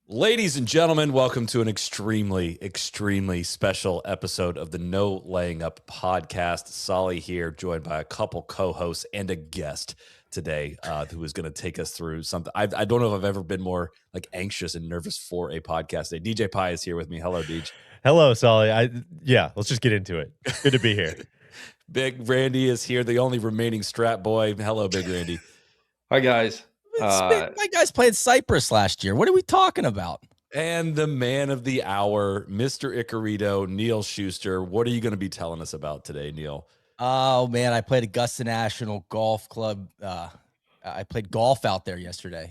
Ladies and gentlemen, welcome to an extremely special episode of the No Laying Up podcast. Soly here, joined by a couple co-hosts and a guest today who is going to take us through something. I don't know if I've ever been more anxious and nervous for a podcast today. DJ Pie is here with me. Hello, DJ. Hello, Soly. Let's just get into it. Good to be here. Big Randy is here, the only remaining strap boy. Hello, Big Randy. Hi, guys. My guys played Cyprus last year. What are we talking about? And the man of the hour, Mr. Icarito, Neil Schuster. What are you going to be telling us about today, Neil? Oh, man, I played Augusta National Golf Club. I played golf out there yesterday.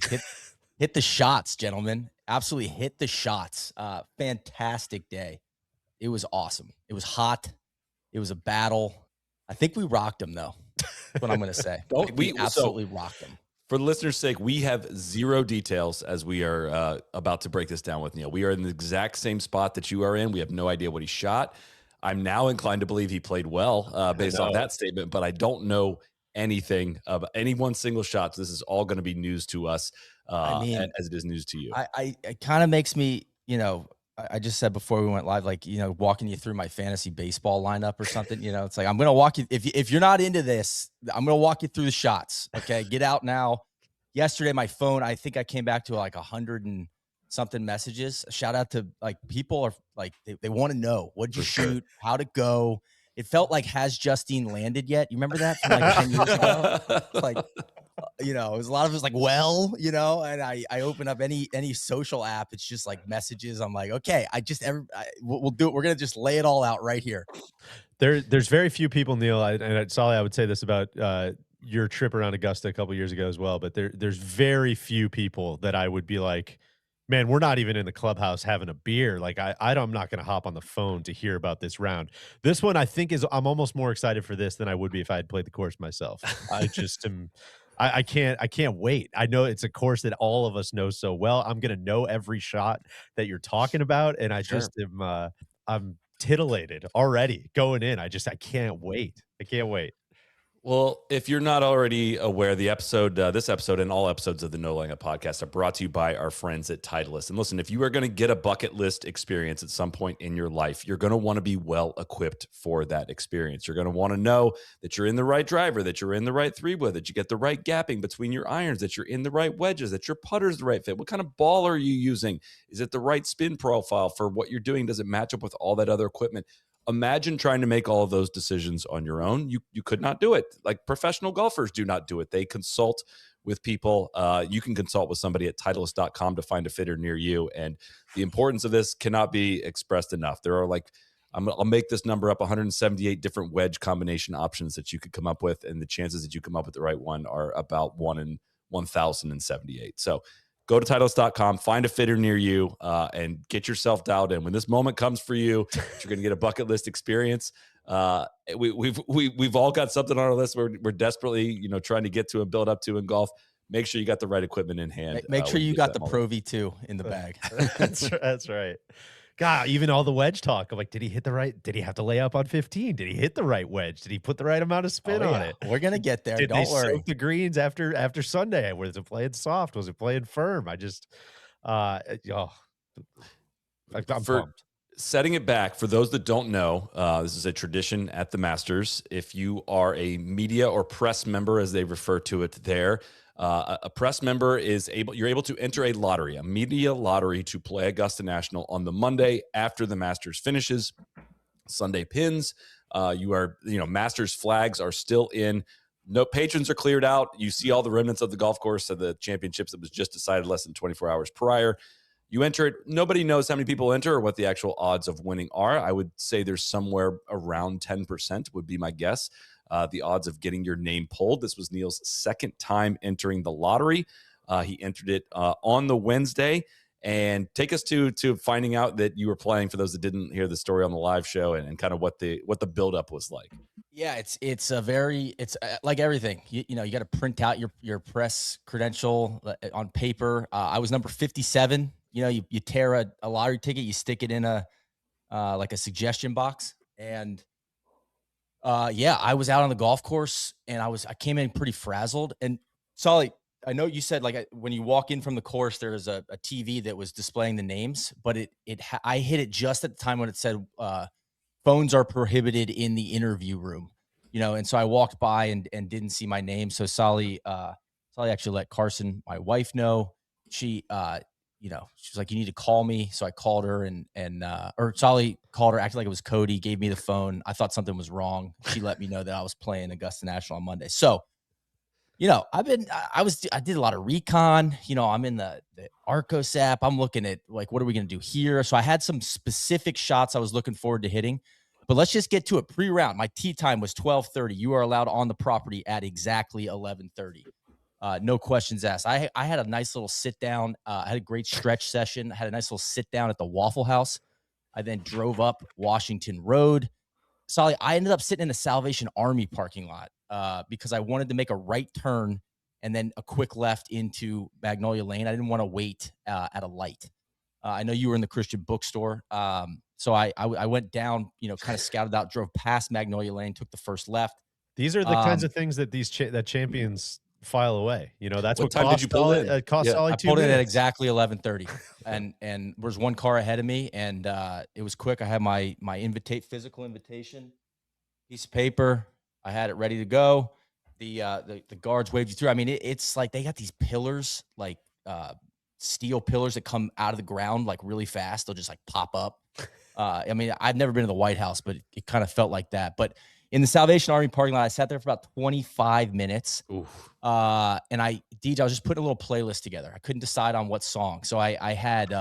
Hit the shots, gentlemen. Absolutely hit the shots. Fantastic day. It was awesome. It was hot. It was a battle. I think we rocked them, though. That's what I'm going to say. We absolutely rocked them. For the listeners' sake, we have zero details as we are about to break this down with Neil. We are in the exact same spot that you are in. We have no idea what he shot. I'm now inclined to believe he played well based on that statement, but I don't know anything about any one single shot. So this is all going to be news to us as it is news to you. It kind of makes me, I just said before we went live, walking you through my fantasy baseball lineup or something, it's like, I'm going to walk you. If you're not into this, I'm going to walk you through the shots. Okay. Get out now. Yesterday, my phone, I think I came back to 100 and something messages. Shout out to people are they want to know what'd you shoot, how'd it go. It felt like, has Justine landed yet? You remember that from 10 years ago? It was a lot of it was and I open up any social app. It's just messages. I'm like, okay, we'll do it. We're going to just lay it all out right here. There's very few people, Neil, and Soly, I would say this about your trip around Augusta a couple years ago as well, but there's very few people that I would be like, man, we're not even in the clubhouse having a beer. I'm not going to hop on the phone to hear about this round. This one, I think I'm almost more excited for this than I would be if I had played the course myself. I just am. I can't wait. I know it's a course that all of us know so well. I'm going to know every shot that you're talking about. And I just am, I'm titillated already going in. I can't wait. I can't wait. Well, if you're not already aware, this episode and all episodes of the No Laying Up podcast are brought to you by our friends at Titleist. And listen, if you are going to get a bucket list experience at some point in your life, you're going to want to be well equipped for that experience. You're going to want to know that you're in the right driver, that you're in the right three-wood, that you get the right gapping between your irons, that you're in the right wedges, that your putter's the right fit. What kind of ball are you using? Is it the right spin profile for what you're doing? Does it match up with all that other equipment? Imagine trying to make all of those decisions on your own. You could not do it. Professional golfers do not do it. They consult with people. You can consult with somebody at Titleist.com to find a fitter near you. And the importance of this cannot be expressed enough. There are I'll make this number up, 178 different wedge combination options that you could come up with. And the chances that you come up with the right one are about 1 in 1,078. So go to Titleist.com, find a fitter near you, and get yourself dialed in. When this moment comes for you, you're going to get a bucket list experience. We've all got something on our list we're desperately trying to get to and build up to in golf. Make sure you got the right equipment in hand. Make sure you got the Pro V2 in the bag. That's right. God, even all the wedge talk. I'm like, did he hit the right? Did he have to lay up on 15? Did he hit the right wedge? Did he put the right amount of spin on it? We're gonna get there. Did Don't they worry. soak the greens after Sunday? Was it playing soft? Was it playing firm? I'm pumped. Setting it back, for those that don't know, this is a tradition at the Masters. If you are a media or press member, as they refer to it there, a press member you're able to enter a lottery, a media lottery, to play Augusta National on the Monday after the Masters finishes. Sunday pins, Masters flags are still in. No patrons are cleared out. You see all the remnants of the golf course of the championships that was just decided less than 24 hours prior. You enter it. Nobody knows how many people enter or what the actual odds of winning are. I would say there's somewhere around 10% would be my guess. The odds of getting your name pulled. This was Neil's second time entering the lottery. He entered it on the Wednesday. And take us to finding out that you were playing, for those that didn't hear the story on the live show, and kind of what the buildup was like. Yeah, it's like everything. You got to print out your press credential on paper. I was number 57. You tear a lottery ticket, you stick it in a suggestion box, and I was out on the golf course, and I came in pretty frazzled. And Soly, I know you said like when you walk in from the course, there was a TV that was displaying the names, but I hit it just at the time when it said phones are prohibited in the interview room, and so I walked by and didn't see my name. So Soly actually let Carson, my wife, know. She she was like, you need to call me. So I called her or Soly called her, acted like it was Cody, gave me the phone. I thought something was wrong. She let me know that I was playing Augusta National on Monday. So, I did a lot of recon. I'm in the Arccos app. I'm looking at like, what are we going to do here? So I had some specific shots I was looking forward to hitting, but let's just get to it. Pre-round, my tee time was 12:30. You are allowed on the property at exactly 11:30. No questions asked. I had a nice little sit down. I had a great stretch session. I had a nice little sit down at the Waffle House. I then drove up Washington Road. Soly, I ended up sitting in the Salvation Army parking lot because I wanted to make a right turn and then a quick left into Magnolia Lane. I didn't want to wait at a light. I know you were in the Christian bookstore. So I went down, kind of scouted out, drove past Magnolia Lane, took the first left. These are the kinds of things that that champions file away. That's what time did you pull in? Cost Soly I 2 pulled in at minutes. exactly 11:30, and there was one car ahead of me, and it was quick. I had my physical invitation piece of paper. I had it ready to go. The guards waved you through. I mean, it's like they got these pillars, like steel pillars that come out of the ground like really fast. They'll just like pop up. I mean, I've never been to the White House, but it kind of felt like that. But in the Salvation Army parking lot, I sat there for about 25 minutes. Oof. And I was just putting a little playlist together. I couldn't decide on what song. So I had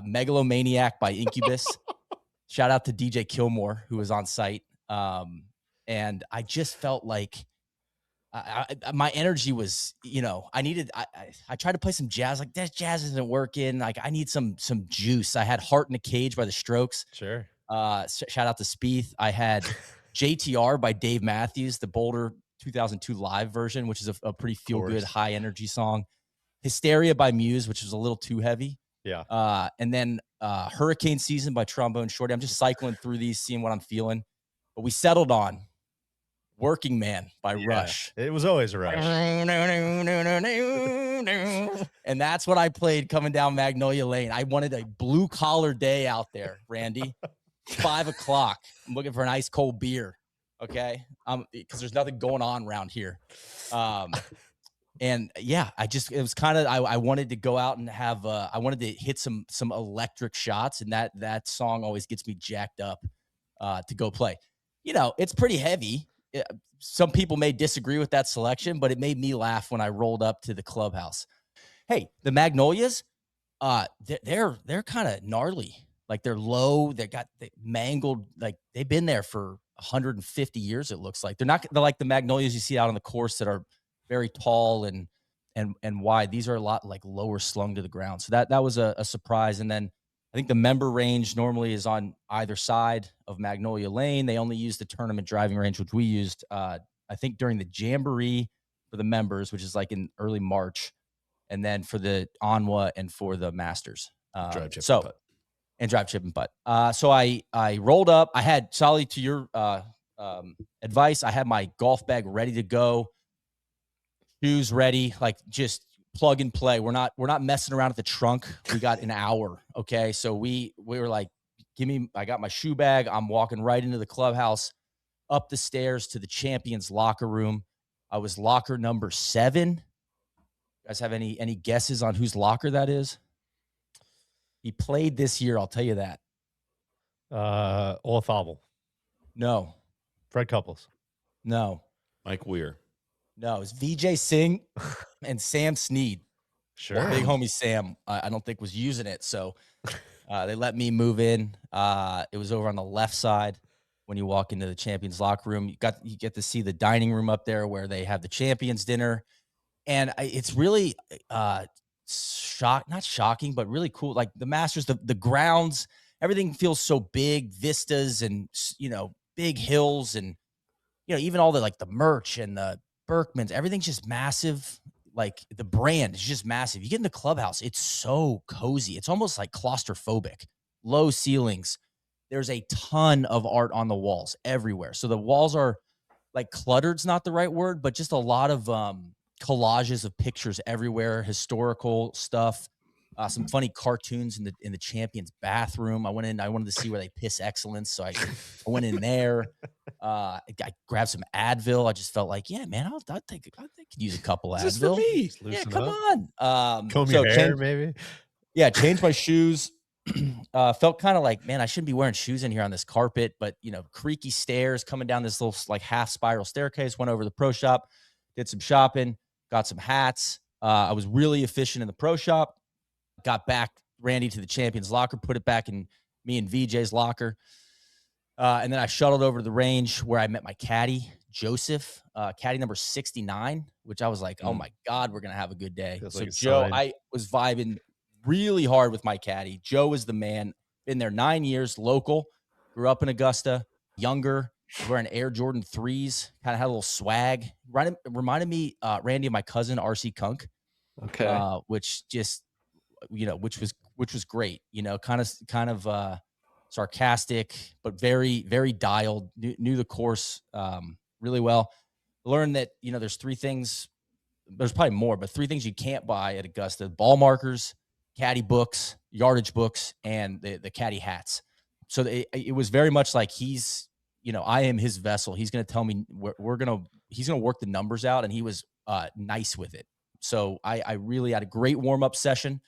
Megalomaniac by Incubus. Shout out to DJ Kilmore, who was on site. And I just felt like my energy was, I tried to play some jazz. Like, that jazz isn't working. Like, I need some juice. I had Heart in a Cage by the Strokes. Sure. Shout out to Spieth. I had JTR by Dave Matthews, the Boulder 2002 live version, which is a pretty feel-good, high-energy song. Hysteria by Muse, which was a little too heavy. Yeah. And then Hurricane Season by Trombone Shorty. I'm just cycling through these, seeing what I'm feeling. But we settled on Working Man by Rush. It was always a Rush. And that's what I played coming down Magnolia Lane. I wanted a blue-collar day out there, Randy. 5 o'clock. I'm looking for an ice cold beer. Okay. Because there's nothing going on around here. And yeah, it was kind of, I wanted to go out and have, I wanted to hit some electric shots, and that song always gets me jacked up to go play. It's pretty heavy. Some people may disagree with that selection, but it made me laugh when I rolled up to the clubhouse. Hey, the Magnolias, they're kind of gnarly. Like, they're low. They mangled. Like, they've been there for 150 years. It looks like they're like the Magnolias you see out on the course that are very tall and wide. These are a lot like lower slung to the ground. So that was a surprise. And then I think the member range normally is on either side of Magnolia Lane. They only use the tournament driving range, which we used, I think, during the Jamboree for the members, which is like in early March, and then for the Onwa and for the Masters. Drive, chip, and drive, chip, and putt. So I rolled up. I had, Soly, to your advice, I had my golf bag ready to go, shoes ready, like just plug and play. We're not messing around at the trunk. We got an hour. Okay. So we were like, I got my shoe bag. I'm walking right into the clubhouse, up the stairs to the champions locker room. I was locker number 7. You guys have any guesses on whose locker that is? He played this year, I'll tell you that. Olafable. No. Fred Couples. No. Mike Weir. No, it's VJ Singh and Sam Snead. Sure. Big homie Sam, I don't think was using it. So they let me move in. It was over on the left side when you walk into the champions locker room. You get to see the dining room up there where they have the champions dinner. And it's really not shocking, but really cool. Like the Masters, the grounds, everything feels so big, vistas and, big hills, and, even all the merch and the Berkmans, everything's just massive. Like, the brand is just massive. You get in the clubhouse, it's so cozy. It's almost like claustrophobic. Low ceilings. There's a ton of art on the walls everywhere. So the walls are like cluttered's not the right word, but just a lot of collages of pictures everywhere, historical stuff, some funny cartoons in the champions bathroom. I wanted to see where they piss excellence. So I went in there. I grabbed some Advil. I just felt like, yeah, man, I think I could use a couple Advil. Just for me. Yeah, Loosen come up. on. Comb So your hair, maybe. yeah, changed my shoes. Felt kind of like, man, I shouldn't be wearing shoes in here on this carpet, but creaky stairs coming down this little like half spiral staircase. Went over to the pro shop, did some shopping, got some hats. I was really efficient in the pro shop. Got back Randy to the champions locker, put it back in me and VJ's locker. And then I shuttled over to the range where I met my caddy, Joseph, caddy number 69, which I was like, oh my God, we're going to have a good day. Feels So like a Joe, sign. I was vibing really hard with my caddy. Joe is the man. Been there 9 years, local, grew up in Augusta, younger, wearing Air Jordan 3s, kind of had a little swag. Reminded me, Randy, of my cousin, RC Kunk. Okay. Which just, which was great, kind of sarcastic, but very, very dialed, knew the course really well. Learned that, there's three things, there's probably more, but three things you can't buy at Augusta: ball markers, caddy books, yardage books, and the caddy hats. So it was very much like he's, I am his vessel. He's going to tell me he's going to work the numbers out. And he was nice with it. So I really had a great warm-up session.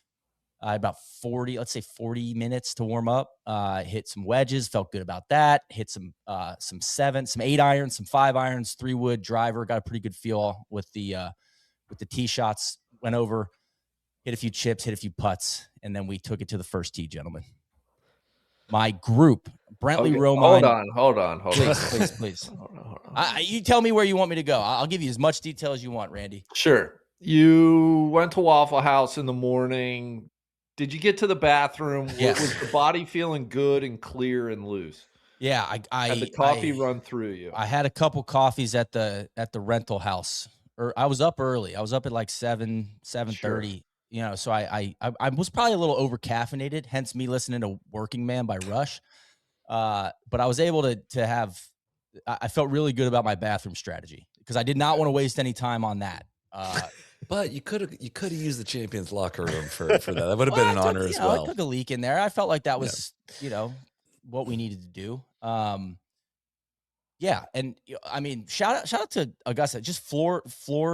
About 40 minutes to warm up. Hit some wedges, felt good about that. Hit some 8 irons, some 5 irons, 3-wood driver. Got a pretty good feel with the tee shots. Went over, hit a few chips, hit a few putts, and then we took it to the first tee, gentlemen. My group, Brentley Romine. Hold on. Please. Hold on. You tell me where you want me to go. I'll give you as much detail as you want, Randy. Sure. You went to Waffle House in the morning. Did you get to the bathroom? Yes. Was the body feeling good and clear and loose? Yeah, Had the coffee run through you? I had a couple coffees at the rental house. I was up early. I was up at like 7:30. Sure. So I was probably a little over caffeinated, hence me listening to Working Man by Rush. But I was able to have. I felt really good about my bathroom strategy because I did not want to waste any time on that. But you could have used the champions locker room for that. That would have been an honor as well. I took a leak in there. I felt like that was, what we needed to do. Yeah. And I mean, shout out to Augusta, just floor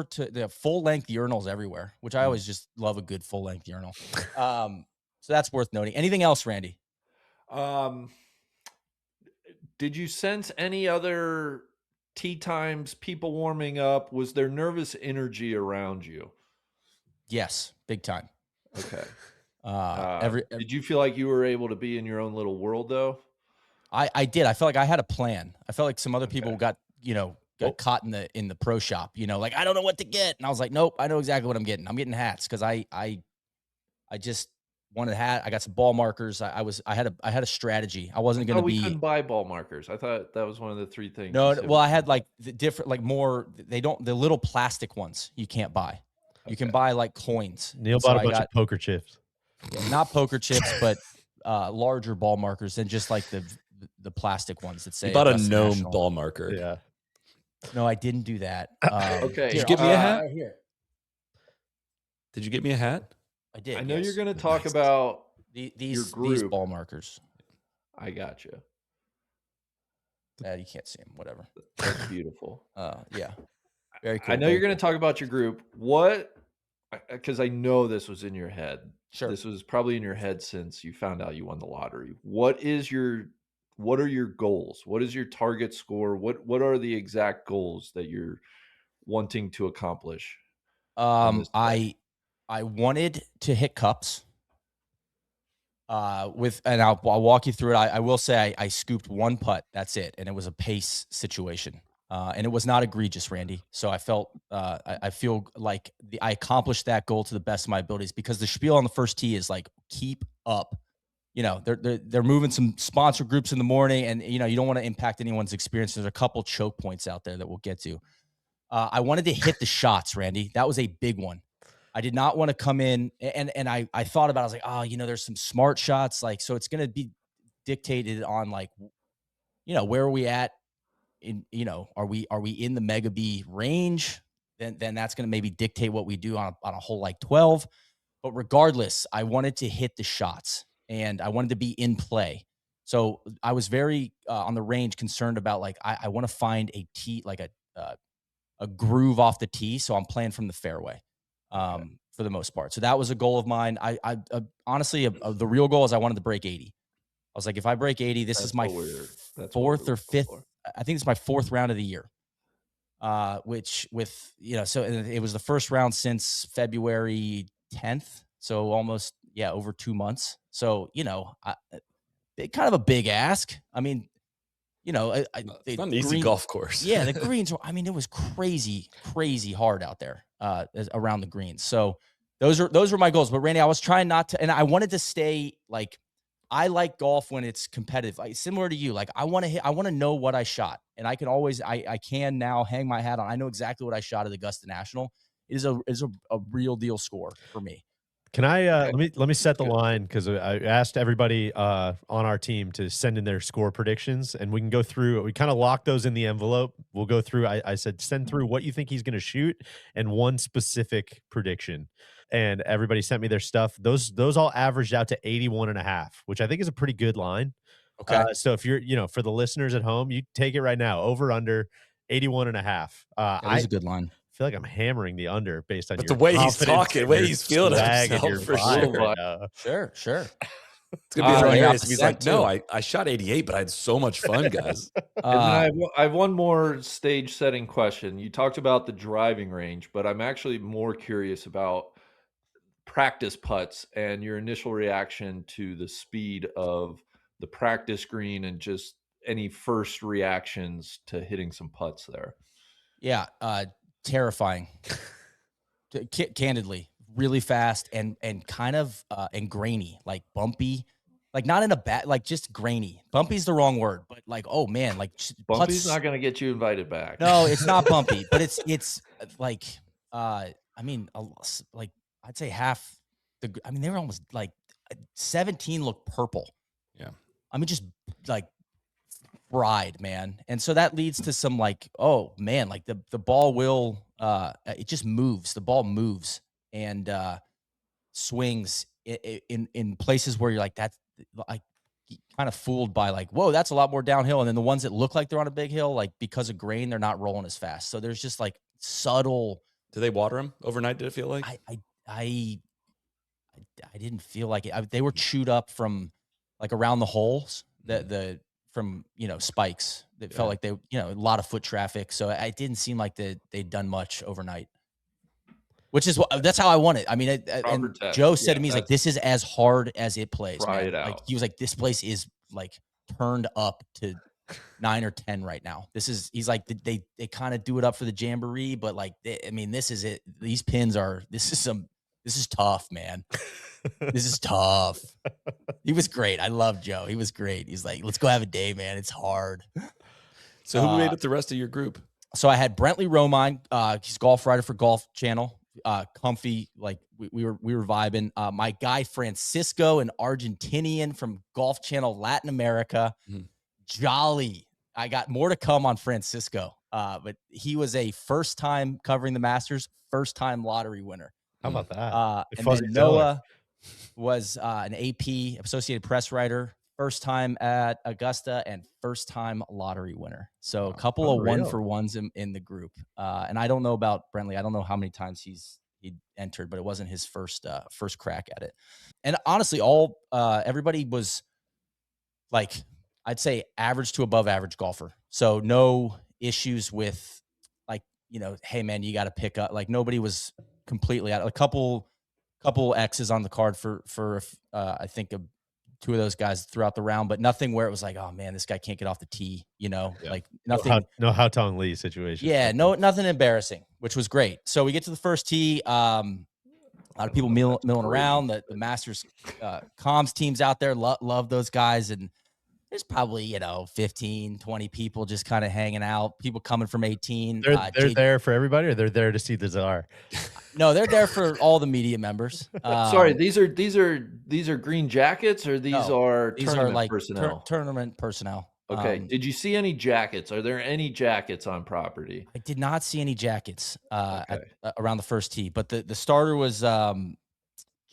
to the full length urinals everywhere, which I always just love a good full length urinal. So that's worth noting. Anything else, Randy? Did you sense any other tee times, people warming up? Was there nervous energy around you? Yes, big time. Okay. Did you feel like you were able to be in your own little world though? I did. I felt like I had a plan. I felt like some other people got caught in the pro shop, like, I don't know what to get. And I was like, nope, I know exactly what I'm getting. I'm getting hats. Cause I just wanted a hat. I got some ball markers. I had a strategy. I wasn't going to be. We couldn't buy ball markers. I thought that was one of the 3 things. No, well, I had like the different, like more. The little plastic ones you can't buy. Okay. You can buy like coins. Neil bought a bunch of poker chips. Yeah, not poker chips, but larger ball markers than just like the plastic ones that say. You bought Augusta a gnome National. ball marker. Yeah. No, I didn't do that. Okay. Did you get me a hat? Here. Did you get me a hat? I did. I know you're going to talk about these group. ball markers. I got you. You can't see them. Whatever. That's beautiful. Yeah. Very cool. I know you're going to talk about your group. Because I know this was in your head. Sure. This was probably in your head since you found out you won the lottery. What are your goals? What is your target score? What are the exact goals that you're wanting to accomplish? I wanted to hit cups. And I'll walk you through it. I will say I scooped 1 putt. That's it, and it was a pace situation, and it was not egregious, Randy. So I felt I feel like I accomplished that goal to the best of my abilities because the spiel on the first tee is like keep up. They're moving some sponsor groups in the morning, and you don't want to impact anyone's experience. There's a couple choke points out there that we'll get to. I wanted to hit the shots, Randy. That was a big one. I did not want to come in and I thought about it. I was like, there's some smart shots. Like, so it's going to be dictated on like, where are we at in, are we in the Mega B range? then that's going to maybe dictate what we do on a hole like 12. But regardless, I wanted to hit the shots and I wanted to be in play. So I was very on the range concerned about like I want to find a tee, like a groove off the tee. So I'm playing from the fairway for the most part. So that was a goal of mine. I honestly, the real goal is I wanted to break 80. I was like, if I break 80, this is my fourth or fifth. I think it's my fourth round of the year. Which with, so it was the first round since February 10th. So almost, over 2 months. So, kind of a big ask. I mean, it's not an easy golf course. Yeah. The greens were, it was crazy hard out there, around the greens. So those were my goals. But Randy, I was trying not to, and I wanted to stay like, I like golf when it's competitive, like, similar to you. Like I want to know what I shot, and I can always, I can now hang my hat on. I know exactly what I shot at Augusta National. It is a real deal score for me. Can I let me set the line, because I asked everybody on our team to send in their score predictions, and we can go through. We kind of locked those in the envelope. We'll go through. I said send through what you think he's going to shoot and one specific prediction. And everybody sent me their stuff. Those all averaged out to 81.5, which I think is a pretty good line. Okay. So if you're, for the listeners at home, you take it right now, over under 81.5. That is a good line. I feel like I'm hammering the under based on but your the way he's confidence talking, the and way your he's feeling swag and himself your for vibe sure. right now. Sure. It's gonna be hilarious if he's like, too. no, I shot 88, but I had so much fun, guys. And then I have one more stage setting question. You talked about the driving range, but I'm actually more curious about practice putts and your initial reaction to the speed of the practice green and just any first reactions to hitting some putts there. Yeah. Terrifying. Candidly, really fast and kind of and grainy, like bumpy, like not in a bad, like just grainy. Bumpy's the wrong word, but like, oh man, like Bumpy's not going to get you invited back. No, it's not bumpy, but it's like like I'd say half the. They were almost like 17 look purple. Yeah, just like fried, man. And so that leads to some like, oh man, like the ball will it just moves. The ball moves and swings in places where you're like, that's like kind of fooled by like, whoa, that's a lot more downhill. And then the ones that look like they're on a big hill, like because of grain, they're not rolling as fast. So there's just like subtle. Do they water them overnight? Did it feel like? I didn't feel like it. They were chewed up from like around the holes. From spikes that felt like they a lot of foot traffic, so it didn't seem like they'd done much overnight, which is that's how I want it. And Joe said to me, he's like, this is as hard as it plays. Try man. it out. Like, he was like, this place is like turned up to 9 or 10 right now. He's like, they kind of do it up for the jamboree, but like this is it. These pins are this is tough, man. This is tough. He was great. I love Joe. He was great. He's like, let's go have a day, man. It's hard. So who made up the rest of your group? So I had Brentley Romine. He's a golf writer for Golf Channel. Comfy. Like we were vibing. My guy, Francisco, an Argentinian from Golf Channel, Latin America. Jolly. I got more to come on Francisco. But he was a first time covering the Masters, first time lottery winner. How about that? And then Noah was an AP, Associated Press writer, first time at Augusta and first time lottery winner. So a couple of 1-for-1s in the group. And I don't know about Brentley. I don't know how many times he entered, but it wasn't his first crack at it. And honestly, everybody was like, I'd say average to above average golfer. So no issues with like, hey man, you got to pick up. Like nobody was completely out. A couple X's on the card for I think two of those guys throughout the round, but nothing where it was like, oh man, this guy can't get off the tee, like nothing. No Haotong Lee situation. Yeah, nothing embarrassing, which was great. So we get to the first tee. A lot of people milling around. The Masters comms teams out there love those guys, and there's probably 15, 20 people just kind of hanging out. People coming from 18. They're there for everybody, or they're there to see the czar? No, they're there for all the media members. Sorry, these are green jackets, or these are like personnel. tournament personnel. Okay. Did you see any jackets? Are there any jackets on property? I did not see any jackets Okay. around the first tee, but the starter was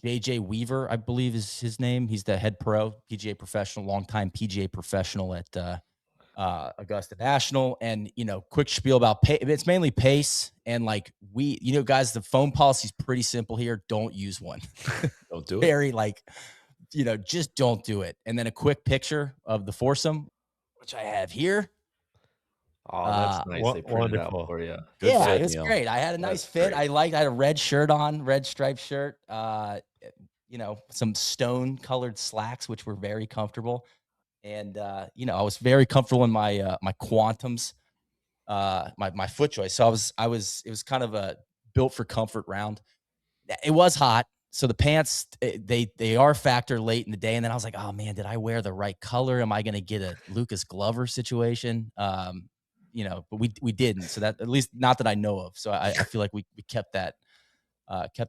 JJ Weaver, I believe is his name. He's the head pro, PGA professional, longtime PGA professional at Augusta National. And, quick spiel about it's mainly pace. And like guys, the phone policy is pretty simple here. Don't use one. Don't do it. Very just don't do it. And then a quick picture of the foursome, which I have here. Oh, that's nice. They printed it out wonderful. for you. Good Yeah, fit, it was Neil. great. I had a nice That's fit. great. I had a red shirt on, red striped shirt. Some stone colored slacks, which were very comfortable. And I was very comfortable in my my quantums, my foot choice. So it was kind of a built for comfort round. It was hot. So the pants, they are a factor late in the day. And then I was like, oh man, did I wear the right color? Am I going to get a Lucas Glover situation? But we didn't. So that, at least not that I know of. So I feel like we kept that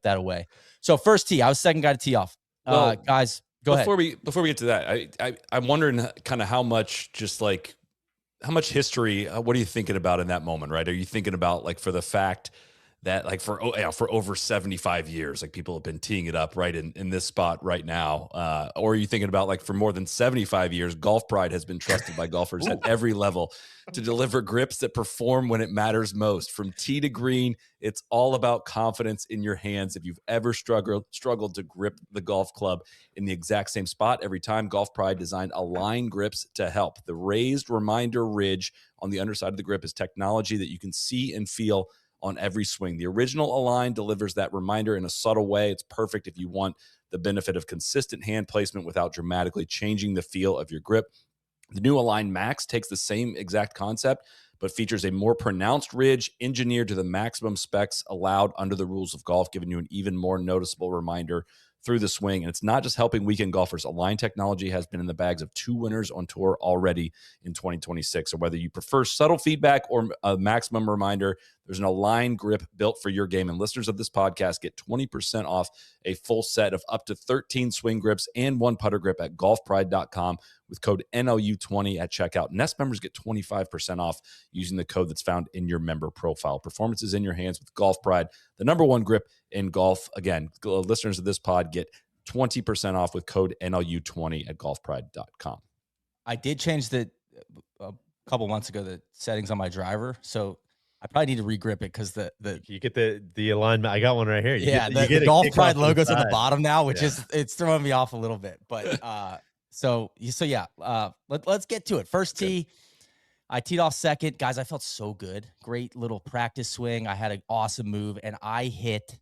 away. So first tee, I was second guy to tee off. Well, Guys, go ahead. Before we get to that, I'm wondering kind of how much history, what are you thinking about in that moment, right? Are you thinking about like for the fact that like for over 75 years, like people have been teeing it up right in this spot right now? Or are you thinking about like for more than 75 years, Golf Pride has been trusted by golfers at every level to deliver grips that perform when it matters most. From tee to green, it's all about confidence in your hands. If you've ever struggled to grip the golf club in the exact same spot every time, Golf Pride designed Align grips to help. The raised reminder ridge on the underside of the grip is technology that you can see and feel on every swing. The original Align delivers that reminder in a subtle way. It's perfect if you want the benefit of consistent hand placement without dramatically changing the feel of your grip. The new Align Max takes the same exact concept, but features a more pronounced ridge engineered to the maximum specs allowed under the rules of golf, giving you an even more noticeable reminder through the swing. And it's not just helping weekend golfers. Align technology has been in the bags of 2 winners on tour already in 2026. So whether you prefer subtle feedback or a maximum reminder, there's an Align grip built for your game. And listeners of this podcast get 20% off a full set of up to 13 swing grips and 1 putter grip at golfpride.com with code NLU20 at checkout. Nest members get 25% off using the code that's found in your member profile. Performance is in your hands with Golf Pride, the #1 grip in golf. Again, listeners of this pod get 20% off with code NLU20 at golfpride.com. I did change a couple months ago the settings on my driver, so I probably need to regrip it because You get the alignment. I got one right here. You the get a Golf kick Pride off to logo's on the side. bottom now, which Yeah. it's throwing me off a little bit. But let's get to it. First tee, I teed off second. Guys, I felt so good. Great little practice swing. I had an awesome move, and I hit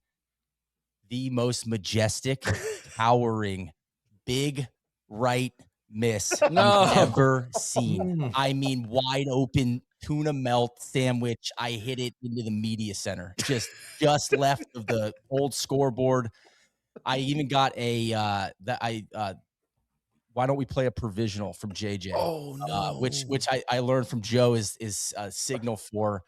the most majestic, towering, big right miss I've ever seen. I mean, wide open tuna melt sandwich. I hit it into the media center, just left of the old scoreboard. I even got why don't we play a provisional from JJ? Oh, no. Which I learned from Joe is a signal for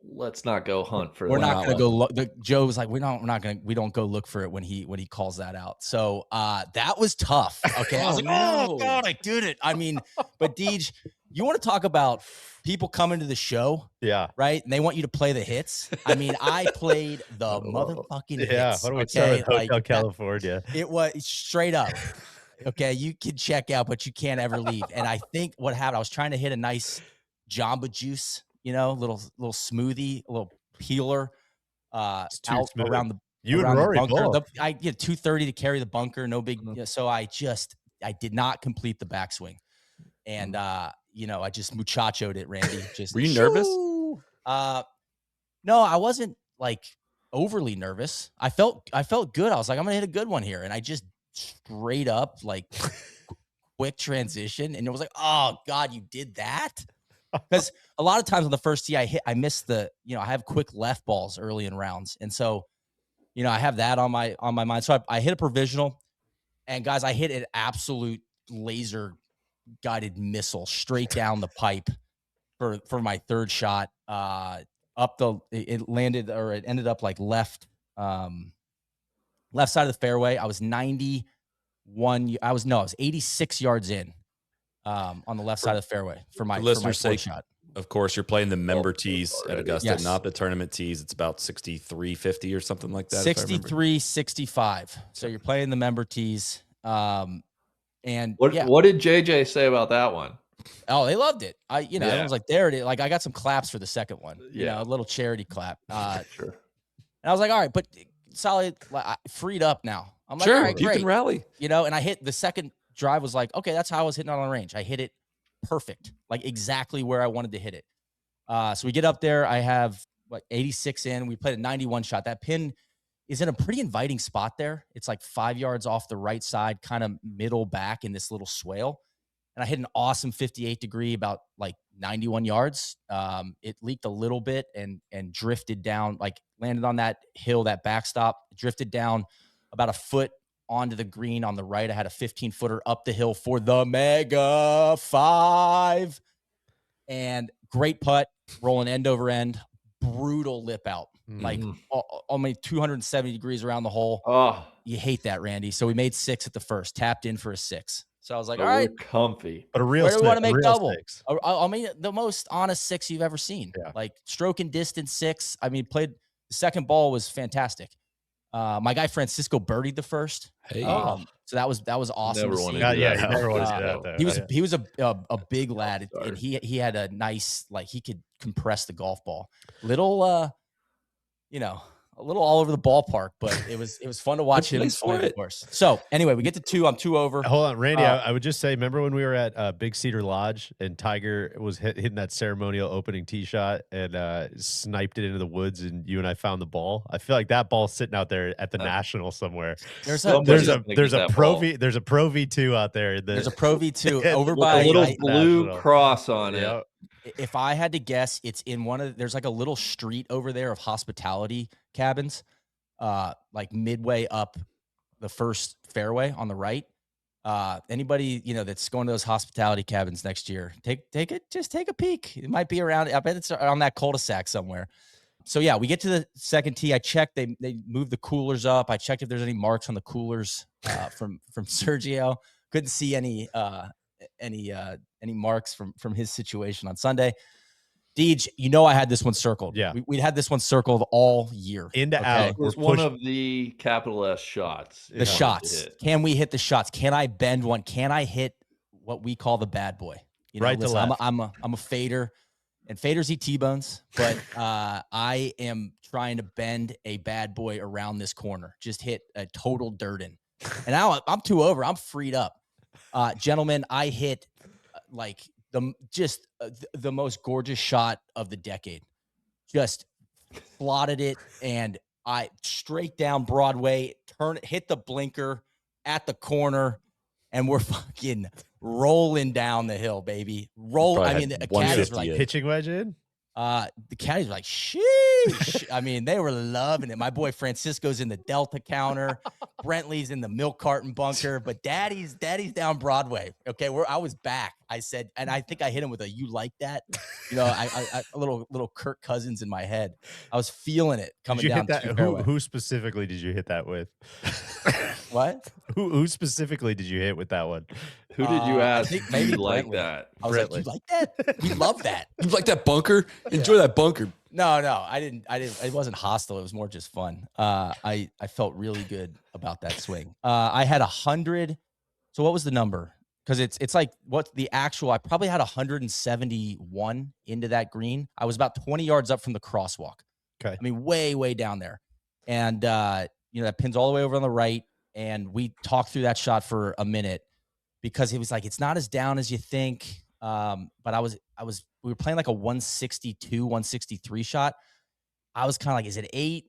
Let's not go hunt for we're that. not gonna go look. Joe was like, we don't go look for it when he calls that out. So that was tough. Okay. I was like, oh God, I did it. I mean, but Deej, you want to talk about people coming to the show, Yeah. right? And they want you to play the hits. I mean, I played the motherfucking Yeah. hits. What do we Okay, tell Hotel California? it was straight up. Okay, you can check out, but you can't ever leave. And I think what happened, I was trying to hit a nice Jamba Juice, little smoothie, a little peeler out smooth. around the You and around the Rory bunker. both. I get 230 to carry the bunker, no big. So I did not complete the backswing, and I just muchachoed it, Randy. Just Were you nervous? No, I wasn't like overly nervous. I felt good. I was like, I'm gonna hit a good one here, and I just straight up like quick transition, and it was like, oh God, you did that. Because a lot of times on the first tee, I missed I have quick left balls early in rounds. And so, I have that on my mind. So I hit a provisional, and guys, I hit an absolute laser guided missile straight down the pipe for my third shot. It ended up like left side of the fairway. I was 86 yards in. on the left side of the fairway for my listeners' fourth sake, shot. of course, you're playing the member tees at Augusta, Yes. not the tournament tees. It's about 63.50 or something like that. if I remember. 63.65. So you're playing the member tees. And What did JJ say about that one? oh, they loved it. Everyone's like, there it is. Like I got some claps for the second one. Yeah. A little charity clap. Sure. And I was like, all right, but solid, freed up now. I'm like, Sure, all right, you great. can rally. And I hit the second drive was like, okay, that's how I was hitting on the range. I hit it perfect, like exactly where I wanted to hit it. So we get up there. I have 86 in. We played a 91 shot. That pin is in a pretty inviting spot there. It's like 5 yards off the right side, kind of middle back in this little swale. And I hit an awesome 58 degree, about like 91 yards. It leaked a little bit and drifted down, like landed on that hill, that backstop, drifted down about a foot onto the green on the right. I had a 15-footer up the hill for the Mega 5. And great putt, rolling end over end, brutal lip out, like only 270 degrees around the hole. Oh, You hate that, Randy. So we made 6 at the first, tapped in for a 6. So I was like, all we're right, comfy. But a real where do we want to six, a make real double? six. I mean, the most honest 6 you've ever seen. Yeah. Like stroke and distance 6. I mean, played the second ball was fantastic. My guy Francisco birdied the first. Hey. So that was awesome. Never to wanted see. to do Yeah, that. you never want to Uh, see that there. He was a big lad, Sorry. and he had a nice, like, he could compress the golf ball. Little a little all over the ballpark, but it was fun to watch him Thanks for play the it. course. So anyway, we get to 2. I'm 2 over. Hold on, Randy. I would just say, remember when we were at Big Cedar Lodge and Tiger was hitting that ceremonial opening tee shot and sniped it into the woods, and you and I found the ball? I feel like that ball's sitting out there at the National somewhere. There's There's Somebody's a gonna there's get a that Pro ball. V Pro V2 out there. There's a Pro V2 over With With by a little I- blue National. cross on it. Yeah. if I had to guess, it's in there's like a little street over there of hospitality cabins, like midway up the first fairway on the right. Anybody, that's going to those hospitality cabins next year, just take a peek. It might be around, I bet it's on that cul-de-sac somewhere. So yeah, we get to the second tee. I checked, they moved the coolers up. I checked if there's any marks on the coolers, from Sergio. Couldn't see any marks from his situation on Sunday. Deej, I had this one circled. Yeah. We'd had this one circled all year. Into out. It was We're one push- of the capital S shots. The shots. Can we hit the shots? Can I bend one? Can I hit what we call the bad boy? Right to left. I'm a fader, and faders eat T-bones, but I am trying to bend a bad boy around this corner. Just hit a total dirt in. And now I'm 2 over. I'm freed up. Gentlemen, I hit like the most gorgeous shot of the decade. Just slotted it, and I straight down Broadway, hit the blinker at the corner, and we're fucking rolling down the hill, baby. Probably I mean, had the caddies were 150 like, pitching wedge in. the caddies were like, sheesh. I mean, they were loving it. My boy Francisco's in the Delta counter. Brentley's in the milk carton bunker, but daddy's down Broadway. Okay. I was back. I said, and I think I hit him with a, you like that? I a little Kirk Cousins in my head. I was feeling it Did coming you down. hit to that? fairway. Who specifically did you hit that with? What? Who specifically did you hit with that one? Who did you I ask? think Do maybe you like Brentley. that? I was like, Brentley. you like that? We love that. You like that bunker? Enjoy that bunker. No, I didn't. It wasn't hostile. It was more just fun. I felt really good about that swing. I had 100. So what was the number? Because it's like what's the actual? I probably had 171 into that green. I was about 20 yards up from the crosswalk. Okay. I mean, way down there, and that pin's all the way over on the right. And we talked through that shot for a minute because it was like it's not as down as you think. But we were playing like a 162, 163 shot. I was kind of like, is it 8,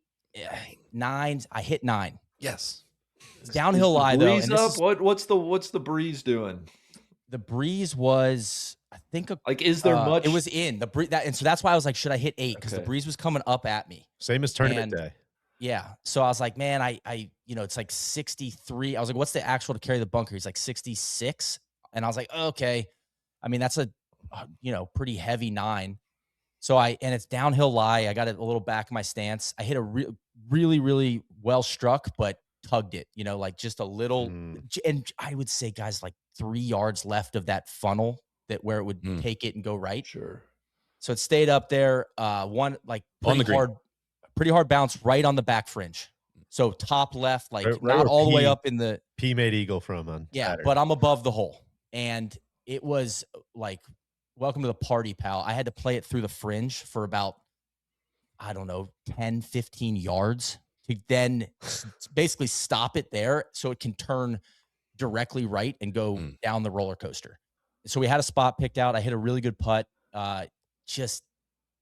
9? I hit 9. Yes. It's downhill lie though. Breeze And this up. is- What's the breeze doing? the breeze was, I think, Like, is there much? It was in the breeze, and so that's why I was like, should I hit 8? Because the Okay. breeze was coming up at me. Same as tournament And- day. Yeah. So I was like, man, I it's like 63. I was like, what's the actual to carry the bunker? He's like 66. And I was like, okay. I mean, that's a, pretty heavy 9. So and it's downhill lie. I got it a little back of my stance. I hit a really, really well struck, but tugged it, like just a little. And I would say, guys, like 3 yards left of that funnel where it would Mm. take it and go right. Sure. So it stayed up there. One like On the green. pretty hard bounce right on the back fringe. So top left, like Right not where all the way P- up in the P made eagle from on Saturday. but I'm above the hole. And it was like, welcome to the party, pal. I had to play it through the fringe for about, I don't know, 10, 15 yards to then basically stop it there so it can turn directly right and go down the roller coaster. So we had a spot picked out. I hit a really good putt. Just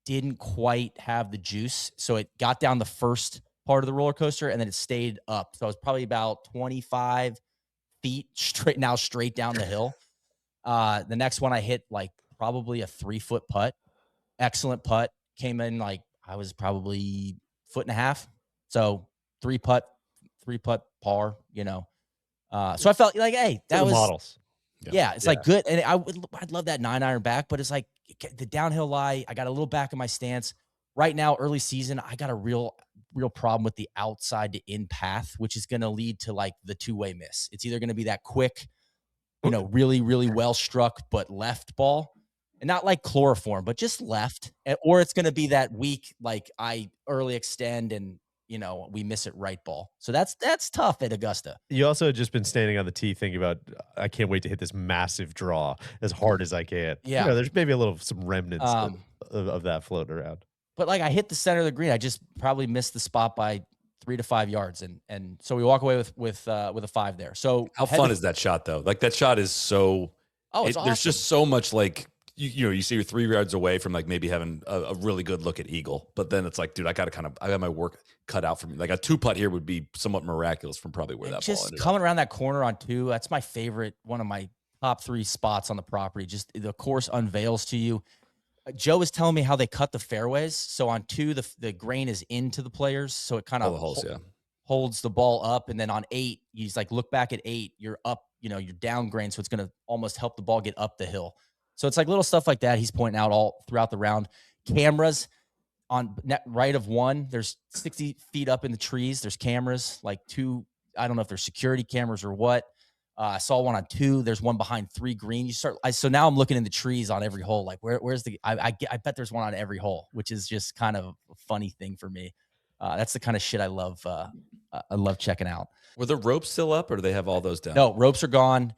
didn't quite have the juice. So it got down the first part of the roller coaster and then it stayed up. So it was probably about 25 feet straight down the hill. The next one I hit like probably a 3-foot putt. Excellent putt. Came in like I was probably 1.5 feet. So 3-putt par, you know. So I felt like, hey, that was models. Yeah, it's like good. And I'd love that 9-iron back, but it's like the downhill lie. I got a little back in my stance. Right now, early season, I got a real problem with the outside to in path, which is going to lead to like the 2-way miss. It's either going to be that quick, you know, really, really well struck, but left ball, and not like chloroform, but just left, or it's going to be that weak, like I early extend and, you know, we miss it right ball. So that's tough at Augusta. You also had just been standing on the tee thinking about, I can't wait to hit this massive draw as hard as I can. Yeah. You know, there's maybe some remnants of that floating around. But like I hit the center of the green. I just probably missed the spot by 3 to 5 yards. And so we walk away with a 5 there. So how fun is that shot though? Like that shot is so, it's awesome. There's just so much like, you know, you see you're 3 yards away from like maybe having a really good look at eagle, but then it's like, dude, I got my work cut out for me. Like a 2-putt here would be somewhat miraculous from probably where that ball ended coming up. around that corner on 2. That's my favorite, one of my top 3 spots on the property. Just the course unveils to you. Joe was telling me how they cut the fairways. So on 2, the grain is into the players, so it kind of holds the ball up. And then on 8, he's like, look back at 8, you're up, you know, you're down grain, so it's going to almost help the ball get up the hill. So it's like little stuff like that he's pointing out all throughout the round. Cameras on right of 1. There's 60 feet up in the trees. There's cameras, like 2. I don't know if they're security cameras or what. I saw one on 2. There's one behind 3 green. So now I'm looking in the trees on every hole. Like where's I bet there's one on every hole, which is just kind of a funny thing for me. That's the kind of shit I love. I love checking out. Were the ropes still up or do they have all those down? No, ropes are gone.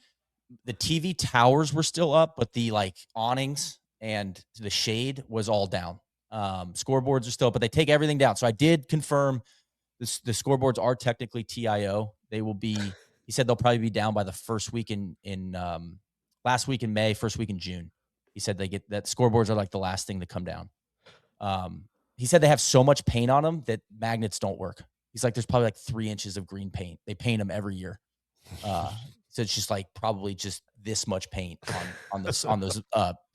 The TV towers were still up, but the like awnings and the shade was all down. Scoreboards are still up, but they take everything down. So I did confirm the scoreboards are technically TIO. They will be, he said they'll probably be down by the first week in last week in May, first week in June. He said they get that scoreboards are like the last thing to come down. He said they have so much paint on them that magnets don't work. He's like, there's probably like 3 inches of green paint. They paint them every year. So it's just like probably just this much paint on those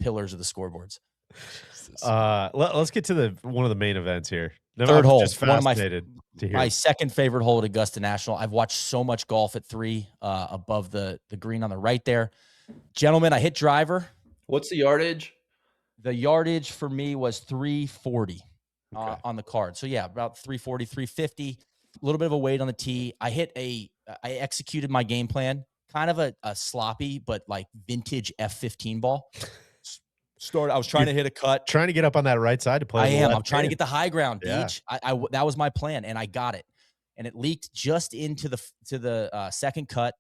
pillars of the scoreboards. Let's get to one of the main events here. Third hole. Just fascinated to hear. My second favorite hole at Augusta National. I've watched so much golf at 3 above the green on the right there. Gentlemen, I hit driver. What's the yardage? The yardage for me was 340 on the card. So yeah, about 340, 350. A little bit of a weight on the tee. I executed my game plan. Kind of a sloppy, but like vintage F15 ball. I was trying to hit a cut. Trying to get up on that right side to play. I'm trying to get the high ground, Deej. That was my plan, and I got it. And it leaked just into the second cut.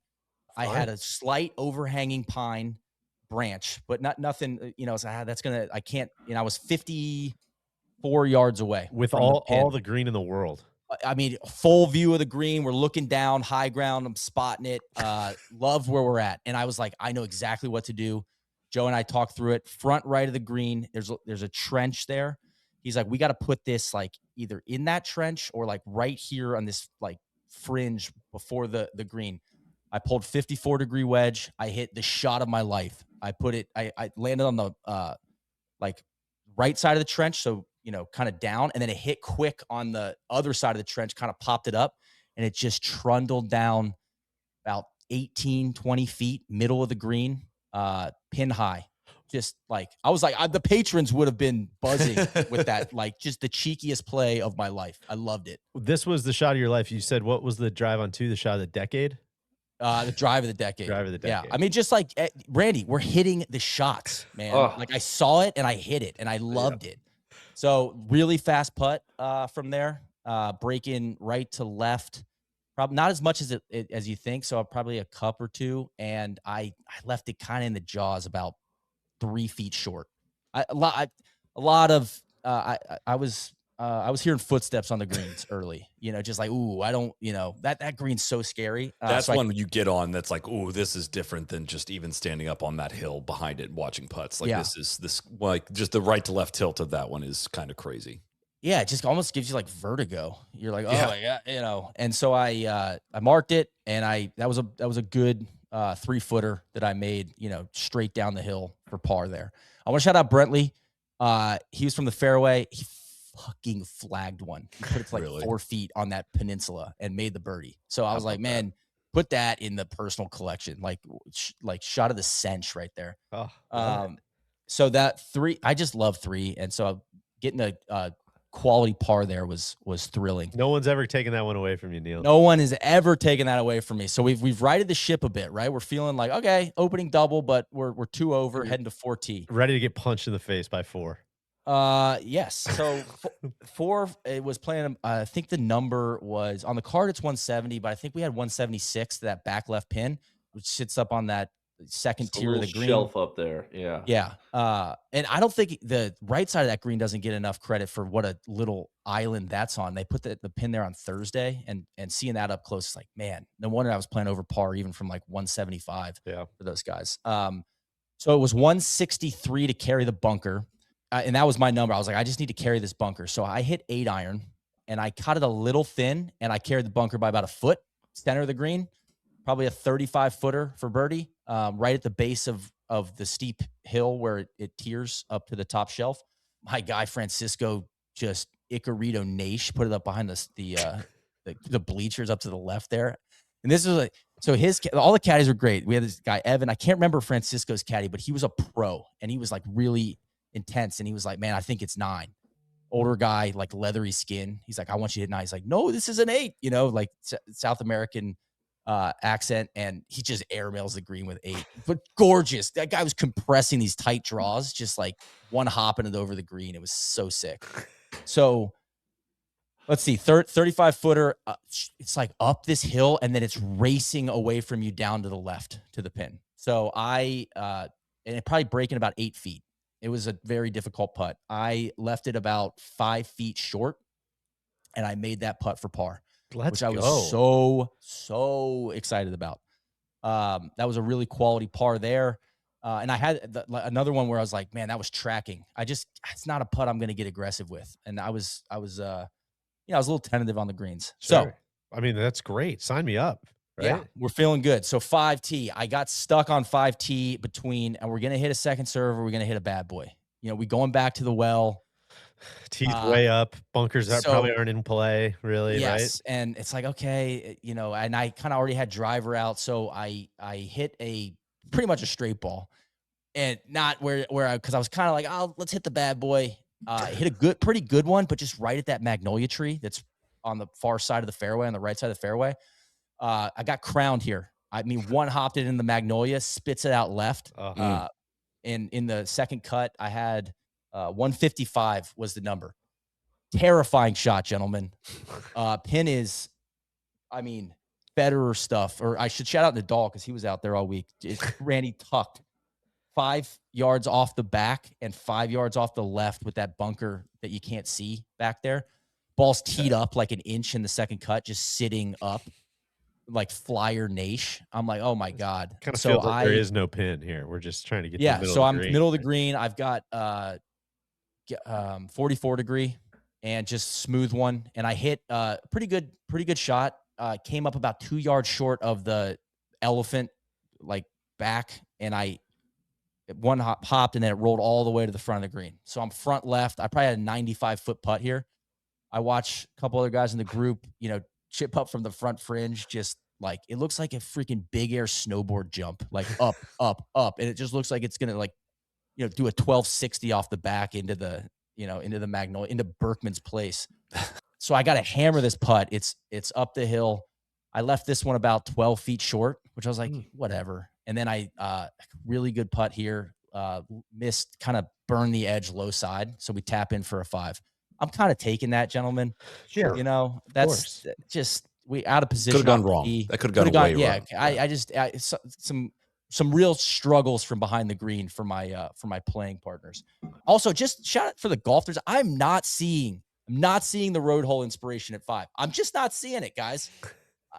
I had a slight overhanging pine branch, but nothing. You know, so I can't. You know, I was 54 yards away with all the green in the world. I mean, full view of the green. We're looking down, high ground. I'm spotting it. Love where we're at. And I was like, I know exactly what to do. Joe and I talked through it. Front right of the green, there's a trench there. He's like, we got to put this like either in that trench or like right here on this like fringe before the green. I pulled 54-degree wedge. I hit the shot of my life. I landed on the like right side of the trench. So, you know, kind of down, and then it hit quick on the other side of the trench, kind of popped it up, and it just trundled down about 18, 20 feet, middle of the green, pin high. Just like, I was like, the patrons would have been buzzing with that, like just the cheekiest play of my life. I loved it. This was the shot of your life. You said, what was the drive on 2, the shot of the decade? The drive of the decade. Drive of the Yeah. decade. I mean, just like Randy, we're hitting the shots, man. Oh. Like I saw it and I hit it and I loved it. So really fast putt from there, breaking right to left. Probably not as much as you think. So probably a cup or two. And I left it kind of in the jaws about 3 feet short. I was hearing footsteps on the greens early, just like, ooh, I don't, that green's so scary. That's so one you get on that's like, oh, this is different than just even standing up on that hill behind it and watching putts. Like just the right to left tilt of that one is kind of crazy. Yeah, it just almost gives you like vertigo. You're like, oh yeah, And so I marked it, and that was a good 3-footer that I made, straight down the hill for par there. I want to shout out Brentley. He was from the fairway. He fucking flagged one. He put it to like 4 feet on that peninsula and made the birdie. So I was like, man, put that in the personal collection, like shot of the cinch right there. So that 3, I just love 3, and so getting a quality par there was thrilling. No one's ever taken that one away from you, Neil. No one has ever taken that away from me. So we've righted the ship a bit, right? We're feeling like, okay, opening double, but we're 2 over, heading to 4T. Ready to get punched in the face by 4. Yes. So 4, it was playing. I think the number was on the card. It's 170, but I think we had 176 to that back left pin, which sits up on that second tier of the green shelf up there. Yeah. And I don't think the right side of that green doesn't get enough credit for what a little island that's on. They put the pin there on Thursday, and seeing that up close, like, man, no wonder I was playing over par even from like 175 for those guys. So it was 163 to carry the bunker. And that was my number. I was like, I just need to carry this bunker. So I hit 8 iron, and I cut it a little thin, and I carried the bunker by about a foot, center of the green, probably a 35-footer for birdie, right at the base of the steep hill where it tears up to the top shelf. My guy Francisco just Icarito Nash put it up behind the bleachers up to the left there. And this is like, so all the caddies were great. We had this guy Evan. I can't remember Francisco's caddy, but he was a pro, and he was like really intense. And he was like, man, I think it's 9. Older guy, like leathery skin. He's like, I want you to hit 9. He's like, no, this is an 8, like South American accent. And he just airmails the green with 8, but gorgeous. That guy was compressing these tight draws, just like one hopping it over the green. It was so sick. So let's see, 35-footer. It's like up this hill, and then it's racing away from you down to the left to the pin. So and it probably breaking about 8 feet. It was a very difficult putt. I left it about 5 feet short, and I made that putt for par, which I was so excited about. That was a really quality par there. And I had another one where I was like, man, that was tracking. It's not a putt I'm going to get aggressive with. And I was a little tentative on the greens. Sure. So, I mean, that's great. Sign me up. Right? Yeah, we're feeling good. So 5T, I got stuck on 5T between, and we're going to hit a second serve, or we're going to hit a bad boy. We going back to the well. Teeth way up. Bunkers probably aren't in play, really, yes, right? And it's like, okay, and I kind of already had driver out, so I hit pretty much a straight ball, and not because I was kind of like, oh, let's hit the bad boy. Hit a pretty good one, but just right at that magnolia tree that's on the far side of the fairway, on the right side of the fairway. I got crowned here. I mean, one hopped it in the magnolia, spits it out left. And in the second cut, I had 155 was the number. Terrifying shot, gentlemen. Pin is, I mean, Federer stuff. Or I should shout out Nadal because he was out there all week. Randy tucked 5 yards off the back and 5 yards off the left with that bunker that you can't see back there. Ball's teed up like an inch in the second cut, just sitting up. Like flyer Nash. I'm like, oh my God. Kind of feels like there is no pin here. We're just trying to get to the middle so of the green. Middle of the green. I've got 44 degree and just smooth one. And I hit pretty good shot. Came up about 2 yards short of the elephant like back, and I one hopped, and then it rolled all the way to the front of the green. So I'm front left. I probably had a 95-foot putt here. I watch a couple other guys in the group, chip up from the front fringe, just like it looks like a freaking big air snowboard jump, like up, up, up, and it just looks like it's gonna like, do a 1260 off the back into the, into the Magnolia, into Berkman's place. So I got to hammer this putt. It's up the hill. I left this one about 12 feet short, which I was like, whatever. And then I really good putt here, missed, kind of burned the edge low side. So we tap in for a 5. I'm kind of taking that, gentlemen. Sure. You know, that's just we out of position. Could have gone wrong. That could have gone way wrong. Yeah. Some real struggles from behind the green for my playing partners. Also, just shout out for the golfers. I'm not seeing the road hole inspiration at 5. I'm just not seeing it, guys.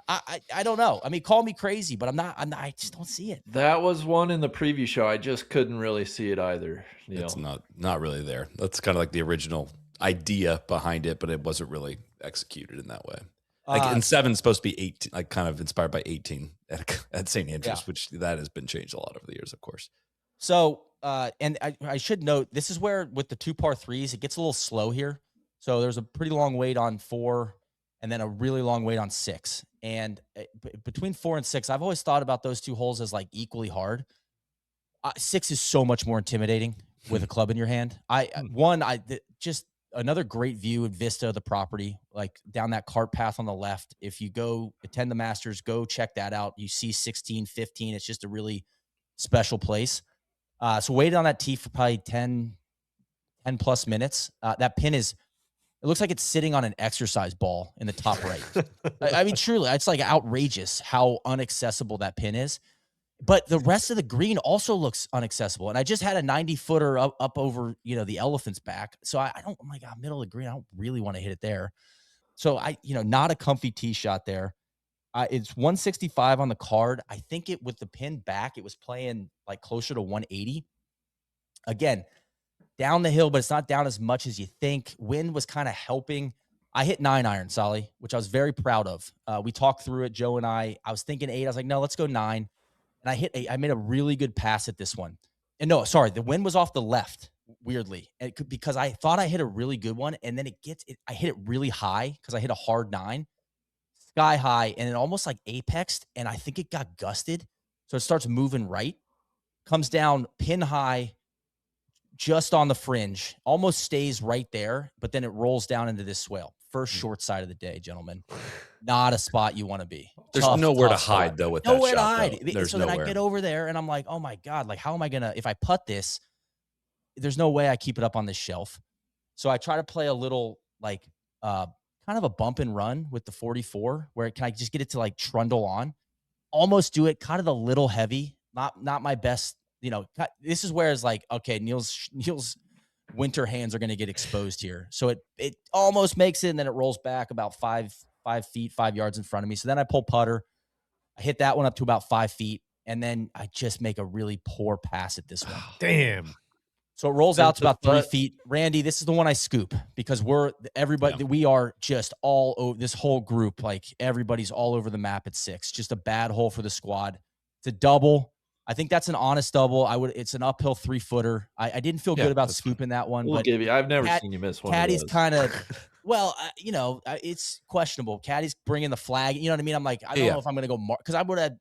I don't know. I mean, call me crazy, but I just don't see it. That was one in the preview show. I just couldn't really see it either. It's not really there. That's kind of like the original idea behind it, but it wasn't really executed in that way. Like, and 7's supposed to be 18, like kind of inspired by 18 at St. Andrews, which that has been changed a lot over the years, of course. So, and I should note, this is where with the 2 par 3s, it gets a little slow here. So there's a pretty long wait on 4 and then a really long wait on 6. And between 4 and 6, I've always thought about those 2 holes as like equally hard. 6 is so much more intimidating with a club in your hand. Just another great view and vista of the property, like down that cart path on the left. If you go attend the Masters, go check that out. You see 16, 15. It's just a really special place. So waited on that tee for probably 10 plus minutes. That pin it looks like it's sitting on an exercise ball in the top right. I mean, truly, it's like outrageous how inaccessible that pin is. But the rest of the green also looks inaccessible. And I just had a 90-footer up over, the elephant's back. So I'm like, middle of the green, I don't really want to hit it there. So not a comfy tee shot there. It's 165 on the card. I think with the pin back, it was playing like closer to 180. Again, down the hill, but it's not down as much as you think. Wind was kind of helping. I hit 9-iron, Soly, which I was very proud of. We talked through it, Joe and I. I was thinking 8. I was like, no, let's go 9. And I made a really good pass at this one. And no, sorry, the wind was off the left, weirdly, because I thought I hit a really good one, and then I hit it really high because I hit a hard 9, sky high, and it almost like apexed, and I think it got gusted. So it starts moving right, comes down pin high, just on the fringe, almost stays right there, but then it rolls down into this swale. First short side of the day, gentlemen. Not a spot you want to be. There's nowhere to hide, though, with that shot. Nowhere to hide. There's so nowhere. then I get over there, and I'm like, oh, my God. Like, how am I going to – if I putt this, there's no way I keep it up on this shelf. So I try to play a little, like, kind of a bump and run with the 44, where can I just get it to, like, trundle on? Almost do it, kind of a little heavy. Not my best – this is where it's like, okay, Neil's winter hands are going to get exposed here. So it almost makes it, and then it rolls back about 5 feet, 5 yards in front of me. So then I pull putter. I hit that one up to about 5 feet, and then I just make a really poor pass at this one. Damn. So it rolls out to about 3 feet. Randy, this is the one I scoop because we are just all over this whole group. Like, everybody's all over the map at 6. Just a bad hole for the squad. It's a double. I think that's an honest double. It's an uphill 3-footer. I didn't feel good about scooping that one. We'll give you. I've never seen you miss one. Caddy's kind of, it's questionable. Caddy's bringing the flag. You know what I mean? I'm like, I don't know if I'm going to go because I would have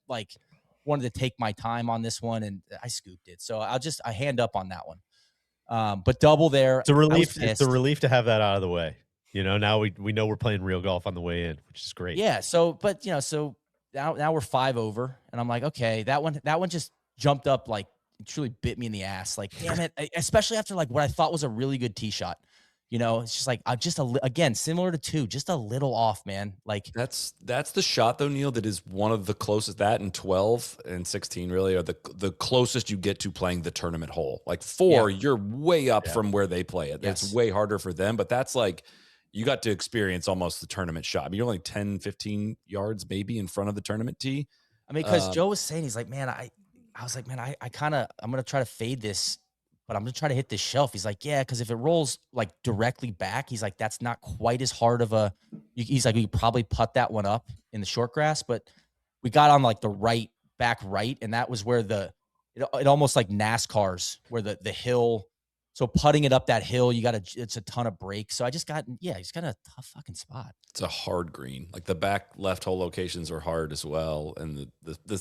wanted to take my time on this one, and I scooped it. So I hand up on that one. But double there. It's a relief. It's a relief to have that out of the way. Now we know we're playing real golf on the way in, which is great. Yeah. So now we're 5 over, and I'm like, okay, that one just jumped up, like, truly bit me in the ass. Like, damn it. Especially after like what I thought was a really good tee shot. It's just like, again, similar to 2, just a little off, man. Like, that's the shot though, Neil, that is one of the closest. That and 12 and 16 really are the closest you get to playing the tournament hole. Like 4, you're way up from where they play it. Yes. It's way harder for them, but that's like, you got to experience almost the tournament shot. I mean, you're only 10, 15 yards maybe in front of the tournament tee. I mean, because Joe was saying, he's like, man, I was like, man, I'm going to try to fade this, but I'm going to try to hit this shelf. He's like, yeah, because if it rolls like directly back, he's like, that's not quite as hard of a, he's like, we could probably putt that one up in the short grass, but we got on like the back right. And that was where it almost like NASCAR's where the hill. So putting it up that hill, it's a ton of break. So he's got a tough fucking spot. It's a hard green. Like the back left hole locations are hard as well. And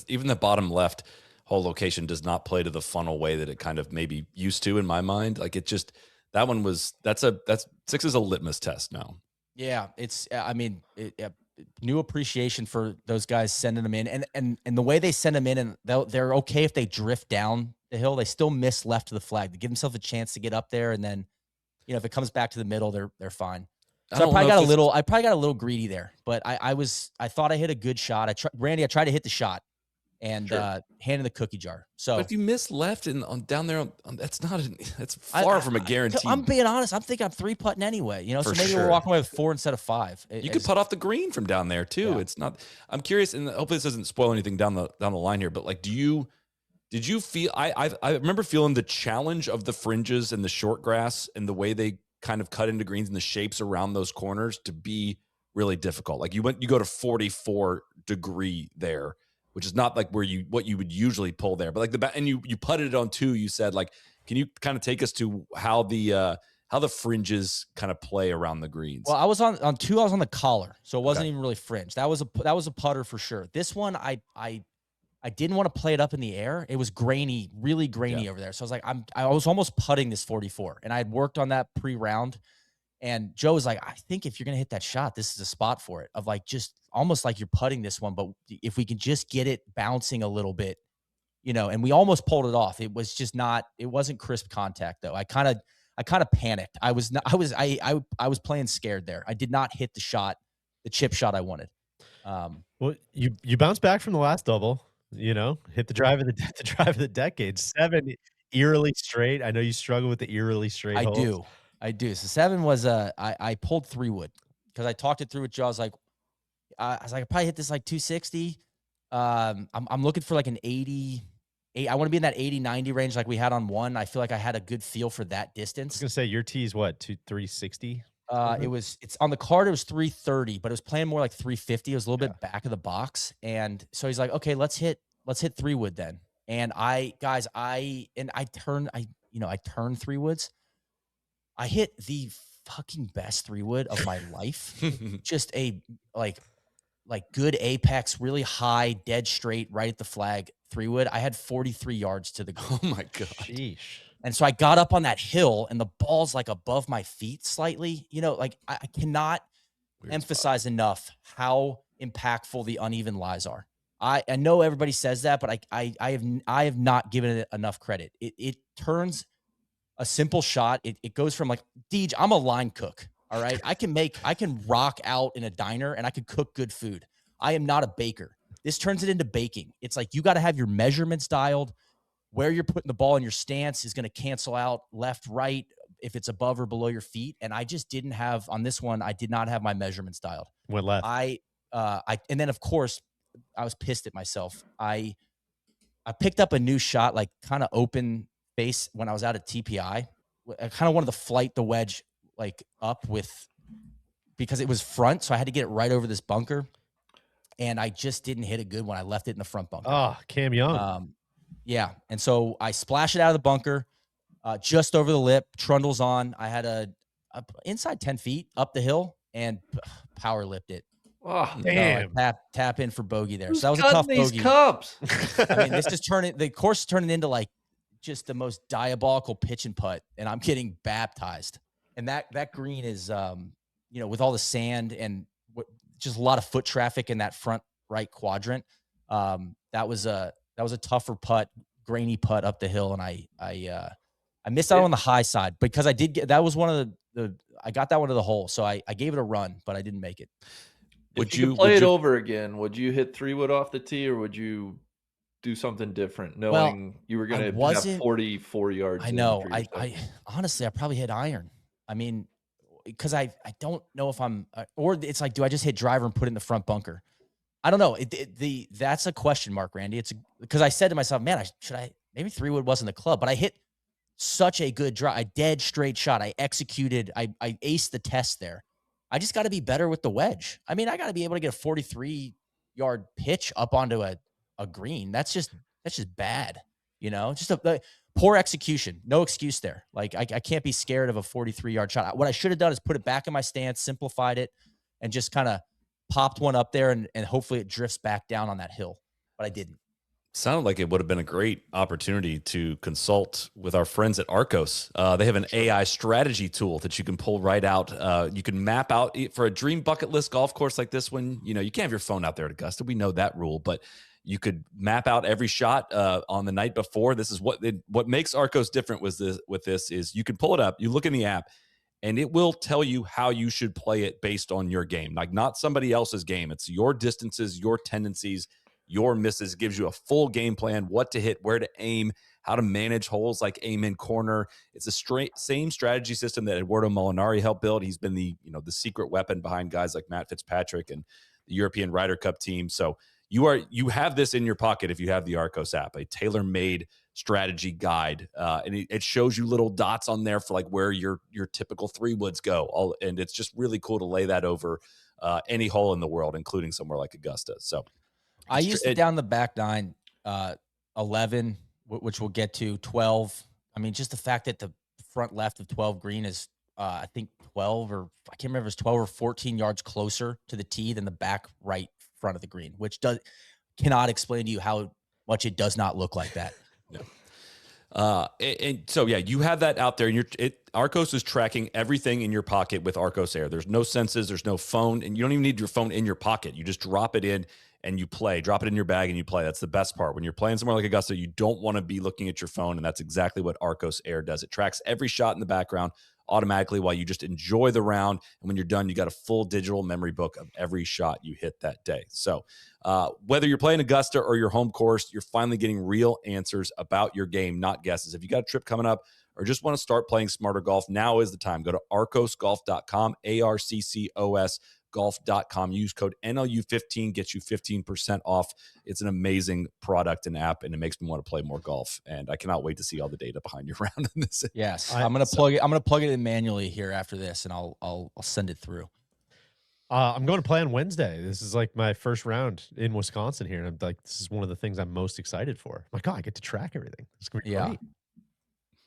even the bottom left hole location does not play to the funnel way that it kind of maybe used to in my mind. Like that's 6 is a litmus test now. Yeah. It's new appreciation for those guys sending them in, and the way they send them in, and they're okay if they drift down the hill. They still miss left of the flag. They give themselves a chance to get up there, and then if it comes back to the middle, they're fine. So I probably got a little greedy there, but I thought I hit a good shot. Randy, I tried to hit the shot and hand in the cookie jar. So but if you miss left and down there, that's far from a guarantee. I'm being honest. I'm thinking I'm 3-putting anyway. So maybe we're walking away with 4 instead of 5. You could putt off the green from down there too. Yeah. It's not. I'm curious, and hopefully this doesn't spoil anything down the line here. But like, did you feel? I remember feeling the challenge of the fringes and the short grass and the way they kind of cut into greens and the shapes around those corners to be really difficult. Like you go to 44 degree there, which is not like what you would usually pull there, but like and you putted it on 2. You said, like, can you kind of take us to how the fringes kind of play around the greens? Well, I was on 2. I was on the collar, so it wasn't even really fringe. That was a putter for sure. This one, I didn't want to play it up in the air. It was grainy, really grainy over there. So I was like, I was almost putting this 44, and I had worked on that pre-round. And Joe was like, I think if you're going to hit that shot, this is a spot for it, of like, just almost like you're putting this one. But if we can just get it bouncing a little bit, and we almost pulled it off. It was just it wasn't crisp contact though. I kind of panicked. I was playing scared there. I did not hit the chip shot I wanted. Well, you bounced back from the last double, hit the drive of the decade. 7 eerily straight. I know you struggle with the eerily straight holds. I do. So 7 was I pulled 3-wood because I talked it through with Joe. I was like, I probably hit this like 260. I'm looking for like an 80. I want to be in that 80-90 range like we had on 1. I feel like I had a good feel for that distance. I was gonna say your tee is what, 360? It's on the card. It was 330, but it was playing more like 350. It was a little bit back of the box, and so he's like, okay, let's hit 3-wood then. And I turned 3-woods. I hit the fucking best 3-wood of my life. Just a like good apex, really high, dead straight, right at the flag 3-wood. I had 43 yards to the goal. Oh my god! Sheesh. And so I got up on that hill, and the ball's like above my feet slightly. Like I cannot emphasize enough how impactful the uneven lies are. I know everybody says that, but I have not given it enough credit. It turns a simple shot. It goes from like, Deej, I'm a line cook. All right. I can rock out in a diner and I can cook good food. I am not a baker. This turns it into baking. It's like, you got to have your measurements dialed. Where you're putting the ball in your stance is going to cancel out left, right, if it's above or below your feet. And I just didn't have, on this one, I did not have my measurements dialed. Went left. And then of course I was pissed at myself. I picked up a new shot, like kind of open face when I was out at TPI. I kind of wanted to flight the wedge like up because it was front. So I had to get it right over this bunker. And I just didn't hit it good when I left it in the front bunker. Oh, Cam Young. Yeah. And so I splashed it out of the bunker, just over the lip, trundles on. I had a inside 10 feet up the hill and power lipped it. Oh, damn. Tap in for bogey there. Who's so that was a tough these bogey. Cups? I mean, the course is turning into like just the most diabolical pitch and putt, and I'm getting baptized. And that green is, with all the sand and just a lot of foot traffic in that front right quadrant. That was a tougher putt, grainy putt up the hill, and I missed out on the high side because I did get that was one of I got that one to the hole, so I gave it a run, but I didn't make it. If you could play it over again, would you hit 3-wood off the tee, or would you do something different, knowing you were going to have 44 yards? I know. I honestly, I probably hit iron. I mean, because I don't know if I'm, or it's like, do I just hit driver and put it in the front bunker? I don't know. That's a question mark, Randy. It's because I said to myself, man, maybe 3-wood wasn't the club, but I hit such a good drive, a dead straight shot. I executed, I aced the test there. I just got to be better with the wedge. I mean, I got to be able to get a 43-yard pitch up onto a green. That's just bad, just a poor execution. No excuse there. Like I can't be scared of a 43-yard shot. What I should have done is put it back in my stance, simplified it, and just kind of popped one up there and hopefully it drifts back down on that hill. But I didn't. Sounded like it would have been a great opportunity to consult with our friends at Arccos. They have an AI strategy tool that you can pull right out. You can map out for a dream bucket list golf course like this one. You know, you can't have your phone out there at Augusta. We know that rule, but you could map out every shot on the night before. This is what makes Arccos different with this is you can pull it up. You look in the app, and it will tell you how you should play it based on your game, like not somebody else's game. It's your distances, your tendencies, your misses. Gives you a full game plan, what to hit, where to aim, how to manage holes like aim in corner. It's a same strategy system that Eduardo Molinari helped build. He's been the secret weapon behind guys like Matt Fitzpatrick and the European Ryder Cup team. So you have this in your pocket if you have the Arccos app, a tailor-made strategy guide, and it shows you little dots on there for like where your typical 3-woods go. And it's just really cool to lay that over any hole in the world, including somewhere like Augusta. So I used it down the back 9, 11, which we'll get to, 12. I mean, just the fact that the front left of 12 green is, I think 12 or I can't remember if it's 12 or 14 yards closer to the tee than the back right front of the green, which cannot explain to you how much it does not look like that. No. And so, yeah, you have that out there, and Arccos is tracking everything in your pocket with Arccos Air. There's no senses, there's no phone, and you don't even need your phone in your pocket. You just drop it in and you play. Drop it in your bag and you play. That's the best part. When you're playing somewhere like Augusta, you don't want to be looking at your phone, and that's exactly what Arccos Air does. It tracks every shot in the background automatically while you just enjoy the round. And when you're done, you got a full digital memory book of every shot you hit that day. So whether you're playing Augusta or your home course, you're finally getting real answers about your game, not guesses. If you got a trip coming up or just want to start playing smarter golf, now is the time. Go to arccosgolf.com, ARCCOS golf.com. Use code NLU15, gets you 15% off. It's an amazing product and app, and it makes me want to play more golf. And I cannot wait to see all the data behind your round in this. Yes, I'm gonna plug it. I'm gonna plug it in manually here after this, and I'll send it through. I'm going to play on Wednesday. This is like my first round in Wisconsin here, and I'm like, this is one of the things I'm most excited for. My God, I get to track everything. It's gonna be great.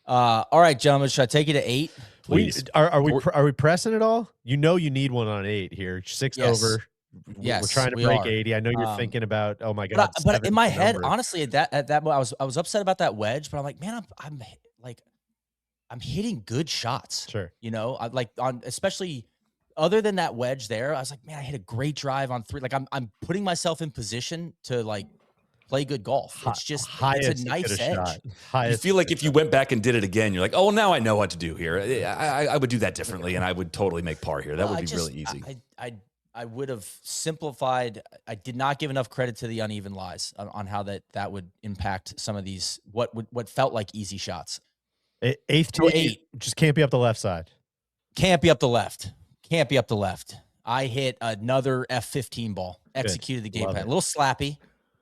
All right, gentlemen, should I take you to 8? Please. Are we pressing it all? You know you need one on 8 here. 6 over. Yes, we're trying to break 80. I know you're thinking about, oh my God. But in my head, honestly, at that moment, I was upset about that wedge, but I'm like, man, I'm hitting good shots. Sure. You know, I like especially other than that wedge there, I was like, man, I hit a great drive on 3. Like I'm putting myself in position to like play good golf. It's just it's a nice edge. You feel like if you went back and did it again, you're like, oh, now I know what to do here. I would do that differently, and I would totally make par here. That would be really easy. I would have simplified. I did not give enough credit to the uneven lies on how that would impact some of these what felt like easy shots. 8th to 8 just can't be up the left side. Can't be up the left. Can't be up the left. I hit another F15 ball. Executed the game plan. A little slappy,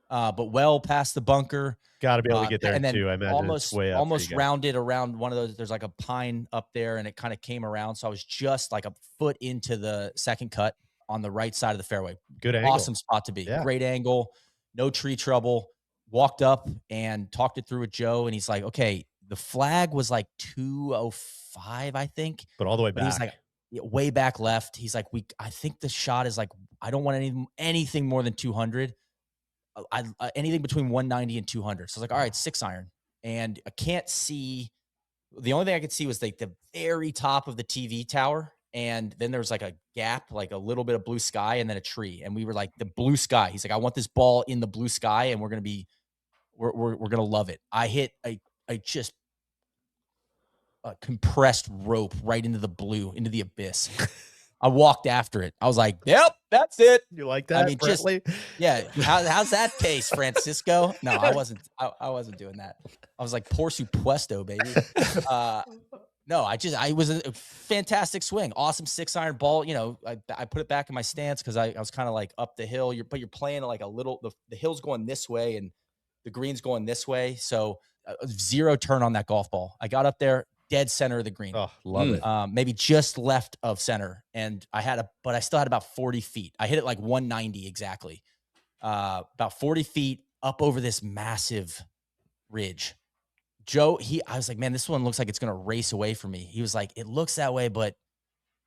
but well past the bunker. Got to be able to get there and then too. I imagine almost it's way up almost rounded around one of those. There's like a pine up there, and it kind of came around. So I was just like a foot into the second cut on the right side of the fairway. Good angle. Awesome spot to be. Yeah. Great angle. No tree trouble. Walked up and talked it through with Joe, and he's like, okay, the flag was like 205, I think. But all the way back. He's like, way back left. He's like, I think the shot is like, I don't want anything more than 200. Anything between 190 and 200. So I was like, all right, 6 iron. And I can't see. The only thing I could see was like the very top of the TV tower. And then there was like a gap, like a little bit of blue sky, and then a tree. And we were like, the blue sky. He's like, I want this ball in the blue sky, and we're going to love it. I hit just a compressed rope right into the blue, into the abyss. I walked after it. I was like, yep, that's it. You like that? I mean, Brentley? yeah. How's that pace, Francisco? No, I wasn't doing that. I was like, por supuesto, baby. No, I was a fantastic swing. Awesome 6 iron ball. You know, I put it back in my stance because I was kind of like up the hill. But you're playing like a little, the hill's going this way and the green's going this way. So 0 turn on that golf ball. I got up there, dead center of the green. Oh, love it. Maybe just left of center. And but I still had about 40 feet. I hit it like 190 exactly. About 40 feet up over this massive ridge. Joe, I was like, man, this one looks like it's going to race away from me. He was like, it looks that way, but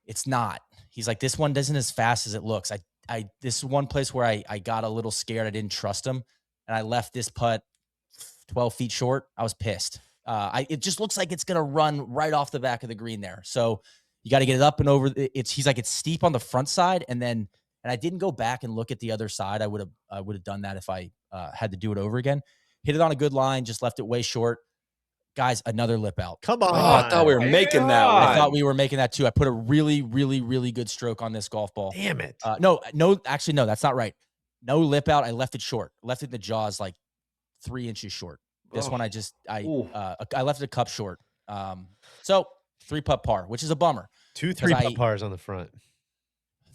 it's not. He's like, this one doesn't as fast as it looks. This is one place where I got a little scared. I didn't trust him. and I left this putt 12 feet short, I was pissed. It just looks like it's going to run right off the back of the green there. So you got to get it up and over. He's like, it's steep on the front side. And I didn't go back and look at the other side. I would have done that if I had to do it over again. Hit it on a good line, just left it way short. Guys, another lip out. Come on. Oh, I thought we were making that one. I thought we were making that too. I put a really, really, really good stroke on this golf ball. Damn it. No, actually, no, that's not right. No lip out. I left it short. Left it in the jaws like 3 inches short. This one, I left it a cup short. So 3-putt par, which is a bummer. 2 3-putt pars on the front.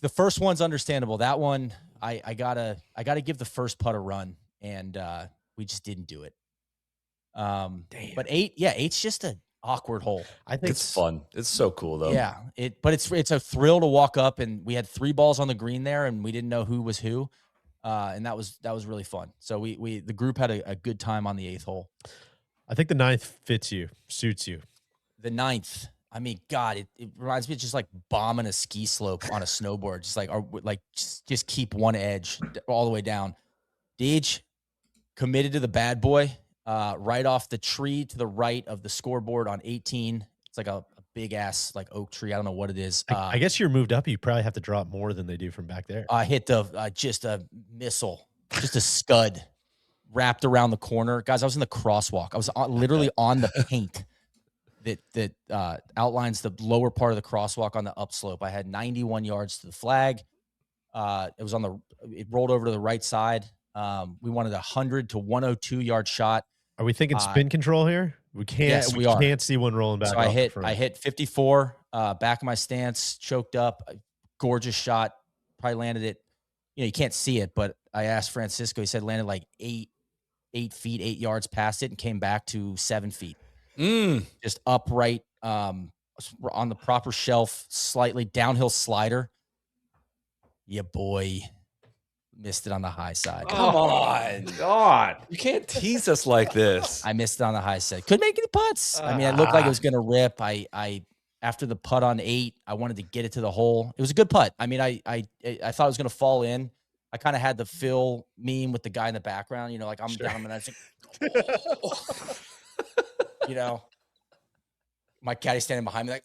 The first one's understandable. That one, I gotta give the first putt a run, and we just didn't do it. Damn. But 8's just an awkward hole. I think it's fun. It's so cool though. Yeah, but it's a thrill to walk up, and we had 3 balls on the green there, and we didn't know who was who. And that was really fun. So the group had a good time on the 8th hole. I think the 9th suits you. The 9th, I mean, God, it reminds me of just like bombing a ski slope on a snowboard, just like, just keep one edge all the way down. Deej committed to the bad boy, right off the tree to the right of the scoreboard on 18. It's like a big ass like oak tree. I don't know what it is. I guess you're moved up. You probably have to drop more than they do from back there. I hit just a missile, just a scud wrapped around the corner. Guys, I was in the crosswalk. I was literally on the paint that outlines the lower part of the crosswalk on the upslope. I had 91 yards to the flag. It rolled over to the right side. We wanted 100 to 102 yard shot. Are we thinking spin control here? We can't. Yes, we can't see one rolling back. So I hit 54, back of my stance, choked up, gorgeous shot. Probably landed it. You can't see it, but I asked Francisco. He said landed like 8 feet, 8 yards past it, and came back to 7 feet. Just upright, on the proper shelf, slightly downhill slider. Yeah, boy. Missed it on the high side. Come on. God. You can't tease us like this. I missed it on the high side. Couldn't make any putts. I mean, it looked like it was going to rip. I after the putt on 8, I wanted to get it to the hole. It was a good putt. I mean, I thought it was going to fall in. I kind of had the Phil meme with the guy in the background, like I'm down and I was like, my caddy standing behind me like,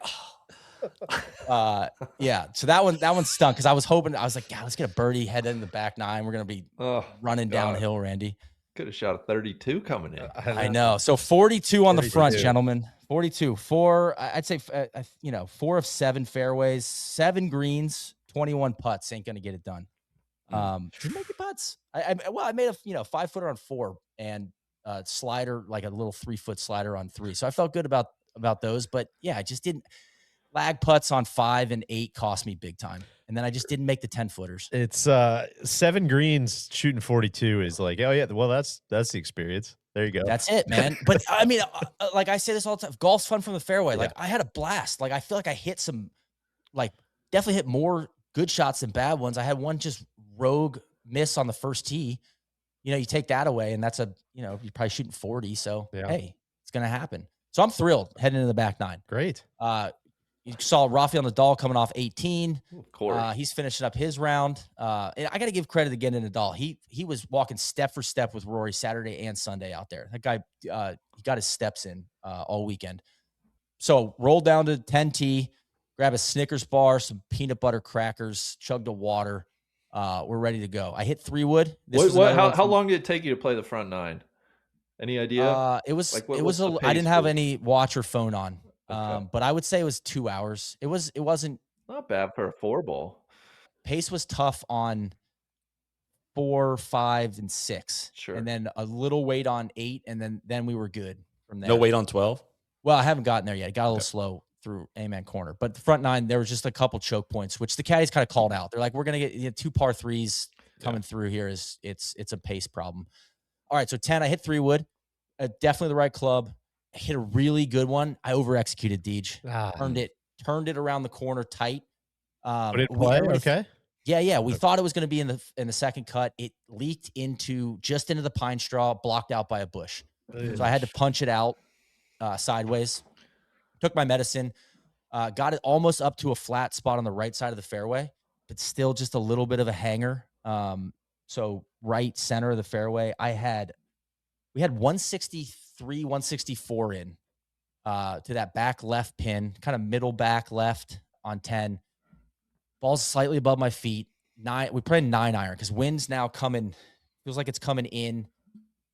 yeah. So that one stunk because I was hoping. I was like, let's get a birdie, head in the back 9. We're gonna be running downhill, Randy. Could have shot a 32 coming in. I know. So 42 on the front, gentlemen. 42. 4. I'd say 4 of 7 fairways, 7 greens, 21 putts ain't gonna get it done. Did you make the putts? I made a 5-footer on 4 and slider, like a little 3-foot slider on 3. So I felt good about those. But yeah, I just didn't. Lag putts on 5 and 8 cost me big time. And then I just didn't make the 10-footers. It's 7 greens shooting 42 is like, oh yeah, well that's the experience. There you go. That's it, man. But I mean, like I say this all the time, golf's fun from the fairway. Yeah. Like I had a blast. Like I feel like I hit some, like definitely hit more good shots than bad ones. I had one just rogue miss on the first tee. You take that away and that's you're probably shooting 40. So hey, it's going to happen. So I'm thrilled heading into the back 9. Great. You saw Rafael Nadal coming off 18. Of course. He's finishing up his round. And I got to give credit again to Nadal. He was walking step for step with Rory Saturday and Sunday out there. That guy, he got his steps in all weekend. So rolled down to 10T, grab a Snickers bar, some peanut butter crackers, chugged a water. We're ready to go. I hit 3-wood. How long did it take you to play the front 9? Any idea? It was I didn't have any watch or phone on. Okay. But I would say it was 2 hours. It wasn't Not bad for a 4-ball. Pace was tough on 4, 5, and 6. Sure. And then a little weight on 8, and then we were good from there. No weight on 12? Well, I haven't gotten there yet. It got a little slow through Amen corner. But the front 9, there was just a couple choke points, which the caddies kind of called out. They're like, we're gonna get 2 par 3s coming through here. It's a pace problem. All right, so 10, I hit 3-wood. Definitely the right club. I hit a really good one. I over executed, Deej. Turned it around the corner tight. But it play okay. Yeah. We thought it was going to be in the second cut. It leaked into the pine straw, blocked out by a bush. So I had to punch it out sideways. Took my medicine. Got it almost up to a flat spot on the right side of the fairway, but still just a little bit of a hanger. so right center of the fairway. We had 163, 164 in to that back left pin, kind of middle back left on 10. Ball's slightly above my feet. We played 9-iron because wind's now coming. Feels like it's coming in.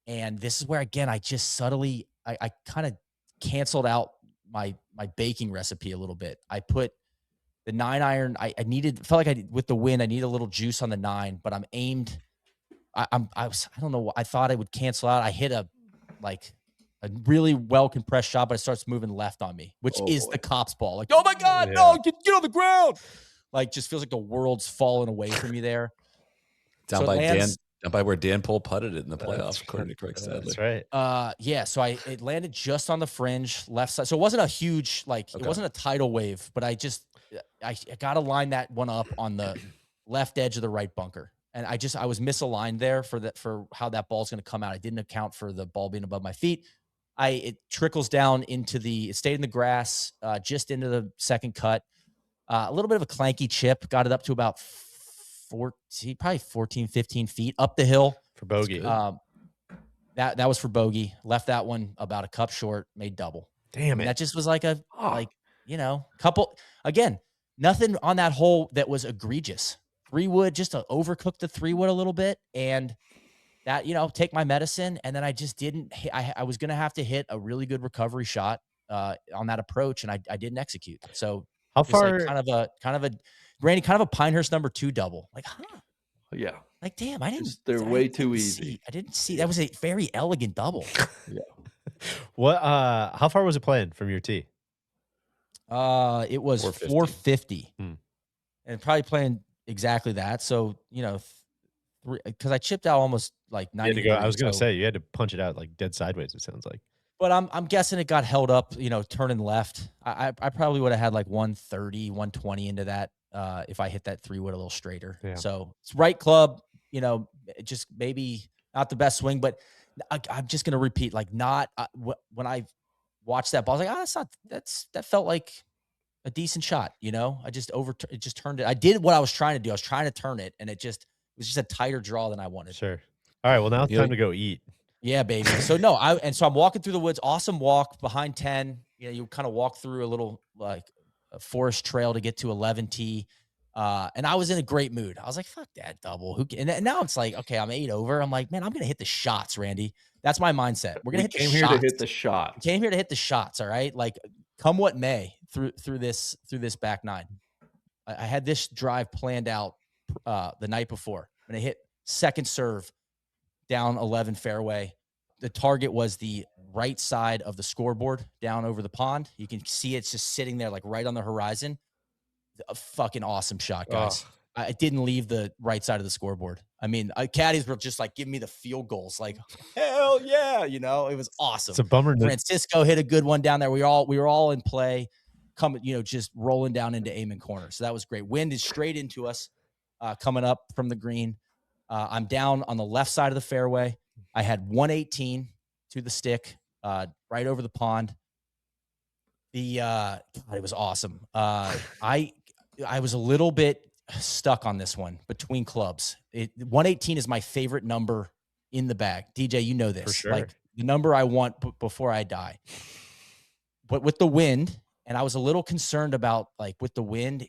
And this is where, again, I just subtly, I kind of canceled out my baking recipe a little bit. I put the 9-iron. I felt like with the wind, I need a little juice on the 9, but I'm aimed. I don't know. I thought I would cancel out. I hit a really well compressed shot, but it starts moving left on me, which is the cop's ball. Like, oh my God, no, get on the ground. Like, just feels like the world's fallen away from me there. Down by where Dan Pohl putted it in the playoffs, according to Craig Stadler. That's right. Yeah. So it landed just on the fringe left side. So it wasn't a huge, it wasn't a tidal wave, but I got to line that one up on the left edge of the right bunker. And I was misaligned there for how that ball's going to come out. I didn't account for the ball being above my feet. It trickles down it stayed in the grass, just into the second cut. A little bit of a clanky chip, got it up to about 14, 15 feet up the hill For bogey. That was for bogey. Left that one about a cup short, made double. Damn it. That just was couple, again, nothing on that hole that was egregious. 3-wood, just to overcook the 3-wood a little bit. And that, take my medicine. And then I just didn't hit. I was going to have to hit a really good recovery shot on that approach. And I didn't execute. So how far? Kind of a Pinehurst number 2 double. Like, Yeah. Like, damn, I didn't. They're way too easy. I didn't see. That was a very elegant double. Yeah. What? How far was it playing from your tee? It was 450. And probably playing exactly that. So, because I chipped out almost like 90. I was going to say you had to punch it out like dead sideways, it sounds like. But I'm guessing it got held up, turning left. I probably would have had like 130, 120 into that if I hit that 3-wood a little straighter. Yeah. So it's right club, just maybe not the best swing, but I'm just going to repeat, like when I watched that ball, I was like, that felt like a decent shot. I just it just turned it. I did what I was trying to do. I was trying to turn it, and it was just a tighter draw than I wanted. Sure. All right. Well, now it's time to go eat. Yeah, baby. So so I'm walking through the woods. Awesome walk behind 10. You kind of walk through a little like a forest trail to get to 11T. And I was in a great mood. I was like, fuck that double. And now it's like, okay, I'm 8 over. I'm like, man, I'm going to hit the shots, Randy. That's my mindset. We're going to hit the shots. Came here to hit the shots. Came here to hit the shots. All right. Like, come what may through this back 9. I had this drive planned out the night before. When I hit second serve down 11 fairway, the target was the right side of the scoreboard down over the pond. You can see it's just sitting there like right on the horizon. A fucking awesome shot, guys. I didn't leave the right side of the scoreboard. I mean, caddies were just like giving me the field goals, like, hell yeah, it was awesome. It's a bummer. Francisco hit a good one down there. We were all in play, coming, just rolling down into Amen Corner. So that was great. Wind is straight into us, coming up from the green. I'm down on the left side of the fairway. I had 118 to the stick, right over the pond. God, it was awesome. I was a little bit stuck on this one between clubs. 118 is my favorite number in the bag. DJ, you know this. For sure. Like the number I want before I die. But with the wind, and I was a little concerned about like with the wind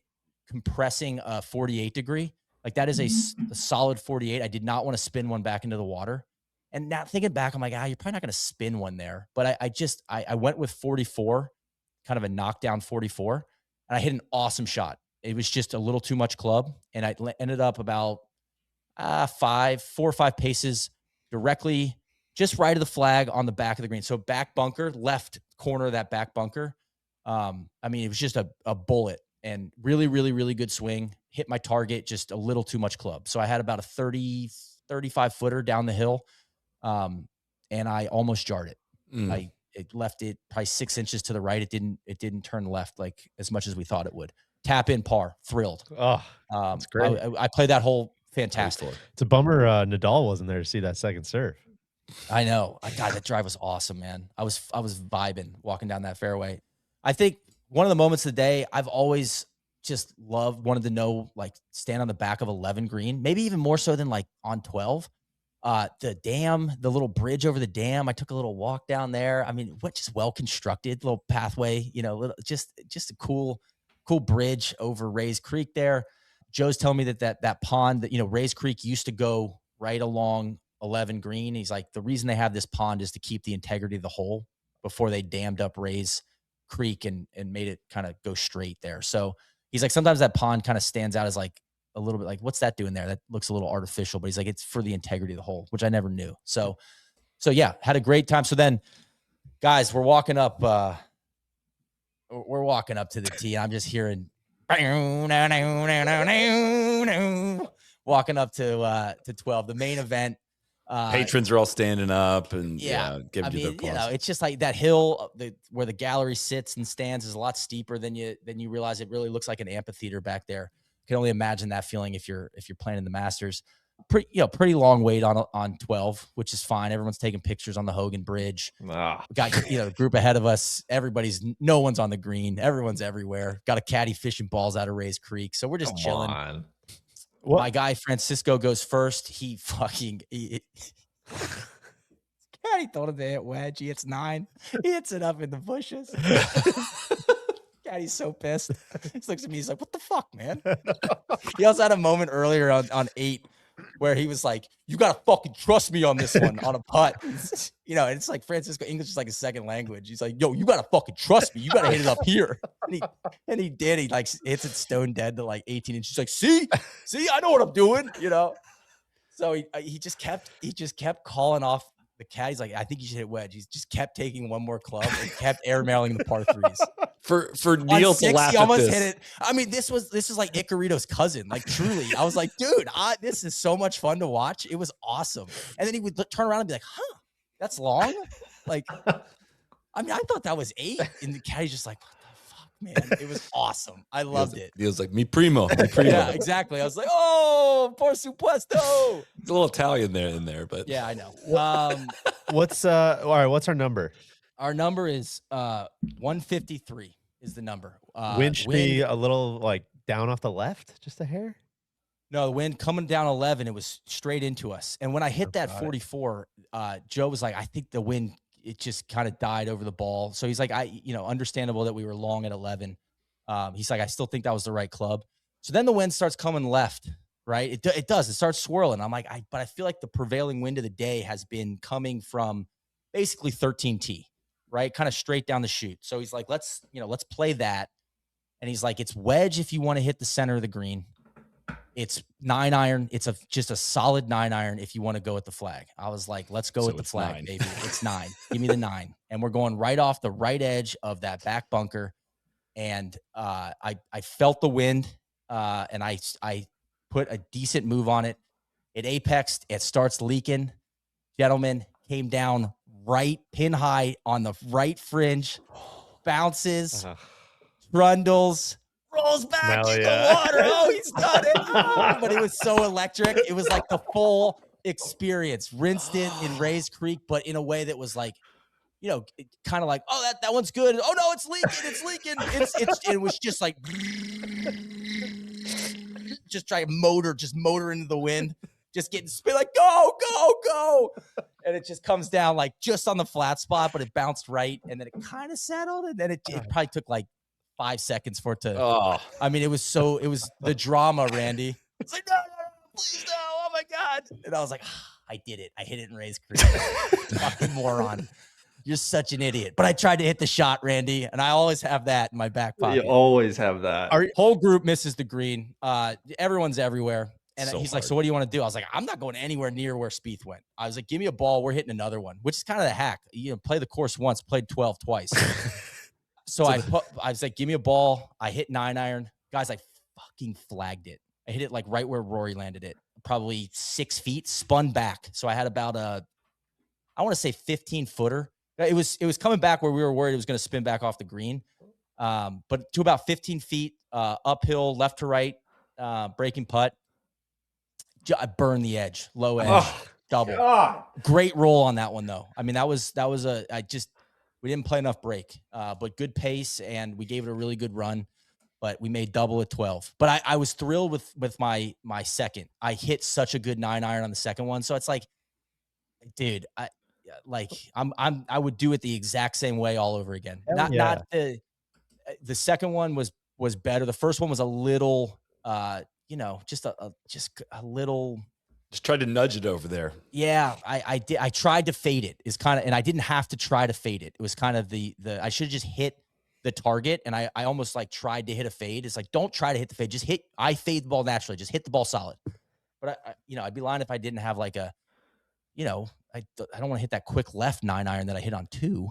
compressing a 48 degree. Like that is a solid 48. I did not want to spin one back into the water. And now thinking back, I'm like, you're probably not going to spin one there. But I went with 44, kind of a knockdown 44, and I hit an awesome shot. It was just a little too much club, and I ended up about 4 or 5 paces directly just right of the flag on the back of the green. So back bunker, left corner of that back bunker. I mean, it was just a bullet and really, really, really good swing. Hit my target, just a little too much club. So I had about a 35 footer down the hill, and I almost jarred it. It left it probably 6 inches to the right. It didn't turn left like as much as we thought it would. Tap in par, thrilled. Oh, that's great. I played that hole fantastic. It's a bummer Nadal wasn't there to see that second serve. I know. God, that drive was awesome, man. I was vibing walking down that fairway. I think one of the moments of the day, I've always just wanted to know, like, stand on the back of 11 green, maybe even more so than like on 12. The dam, the little bridge over the dam, I took a little walk down there. I mean, what just well constructed little pathway, just a cool bridge over Rays Creek there. Joe's telling me that pond that, Rays Creek used to go right along 11 green. He's like, the reason they have this pond is to keep the integrity of the hole before they dammed up Rays Creek and made it kind of go straight there. So he's like, sometimes that pond kind of stands out as like a little bit like, what's that doing there? That looks a little artificial, but he's like, it's for the integrity of the hole, which I never knew. So yeah, had a great time. So then, guys, we're walking up to the tee, and I'm just hearing walking up to 12, the main event. Patrons are all standing up and giving you the applause. It's just like that hill where the gallery sits and stands is a lot steeper than you realize. It really looks like an amphitheater back there. You can only imagine that feeling if you're playing in the Masters. Pretty long wait on 12, which is fine. Everyone's taking pictures on the Hogan Bridge. We got a group ahead of us. No one's on the green. Everyone's everywhere. Got a caddy fishing balls out of Rays Creek, so we're just chilling. My guy Francisco goes first. He caddy thought of the hit wedge. He hits 9. He hits it up in the bushes. Caddy's so pissed. He looks at me. He's like, "What the fuck, man?" He also had a moment earlier on 8 where he was like, "You gotta fucking trust me on this one on a putt." And it's like Francisco English is like a second language. He's like, "Yo, you gotta fucking trust me. You gotta hit it up here." And he did. He like hits it stone dead to like 18 inches. He's like, see, I know what I'm doing. So he just kept calling off the cat. He's like, "I think you should hit wedge." He's just kept taking one more club and kept airmailing the par 3s. For Neil to laugh he at almost this. hit it. I mean, this is like Icarito's cousin. Like, truly, I was like, dude, this is so much fun to watch. It was awesome. And then he would turn around and be like, "Huh, that's long." Like, I mean, I thought that was 8, and the caddy's just like, "What the fuck, man?" It was awesome. I loved it. He was like, "Mi primo." Yeah, exactly. I was like, "Oh, por supuesto." It's a little Italian in there, but yeah, I know. What's our number? Our number is 153 is the number. Wind should be a little like down off the left, just a hair. No, the wind coming down 11, it was straight into us. And when I hit that 44, Joe was like, "I think the wind, it just kind of died over the ball." So he's like, understandable that we were long at 11. He's like, "I still think that was the right club." So then the wind starts coming left, right? It does. It starts swirling. I'm like, but I feel like the prevailing wind of the day has been coming from basically 13T. Right, kind of straight down the chute. So he's like, let's play that. And he's like, it's wedge if you want to hit the center of the green. It's 9 iron. It's just a solid 9 iron if you want to go with the flag. I was like, let's go with the flag, 9. Baby. It's 9. Give me the 9. And we're going right off the right edge of that back bunker. And I felt the wind, and I put a decent move on it. It apexed. It starts leaking. Gentlemen, came down right pin high on the right fringe, bounces, trundles, rolls back in the water. Oh, he's done it. But it was so electric. It was like the full experience. Rinsed it in Rays Creek, but in a way that was like, kind of like, "Oh, that one's good. Oh no, it's leaking. It was just like just try motor into the wind. Just getting spin, like, go. And it just comes down like just on the flat spot, but it bounced right. And then it kind of settled. And then it probably took like 5 seconds for it to, I mean, it was the drama, Randy. It's like, no, please no. Oh my God. And I was like, I did it. I hit it in Rays Creek. Fucking moron. You're such an idiot. But I tried to hit the shot, Randy. And I always have that in my back pocket. You always have that. Our whole group misses the green. Everyone's everywhere. And he's like, hard. "So what do you want to do?" I was like, "I'm not going anywhere near where Spieth went." I was like, "Give me a ball. We're hitting another one," which is kind of the hack. Play the course once, played 12 twice. So I was like, "Give me a ball." I hit 9 iron. Guys, I fucking flagged it. I hit it like right where Rory landed it, probably 6 feet, spun back. So I had about I want to say 15-footer. It was coming back where we were worried it was going to spin back off the green. But to about 15 feet, uphill, left to right, breaking putt. I burned the edge, low edge, double. God. Great roll on that one though. I mean, we didn't play enough break, but good pace, and we gave it a really good run. but we made double at 12. But I was thrilled with my second. I hit such a good 9-iron on the second one. So it's like, dude, I would do it the exact same way all over again. Hell yeah. The second one was better. The first one was a little just a little. Just tried to nudge it over there. Yeah, I did. I tried to fade it. And I didn't have to try to fade it. It was kind of the I should have just hit the target, and I almost like tried to hit a fade. It's like, don't try to hit the fade. Just hit. I fade the ball naturally. Just hit the ball solid. But I'd be lying if I didn't have like a, I don't want to hit that quick left 9-iron that I hit on 2.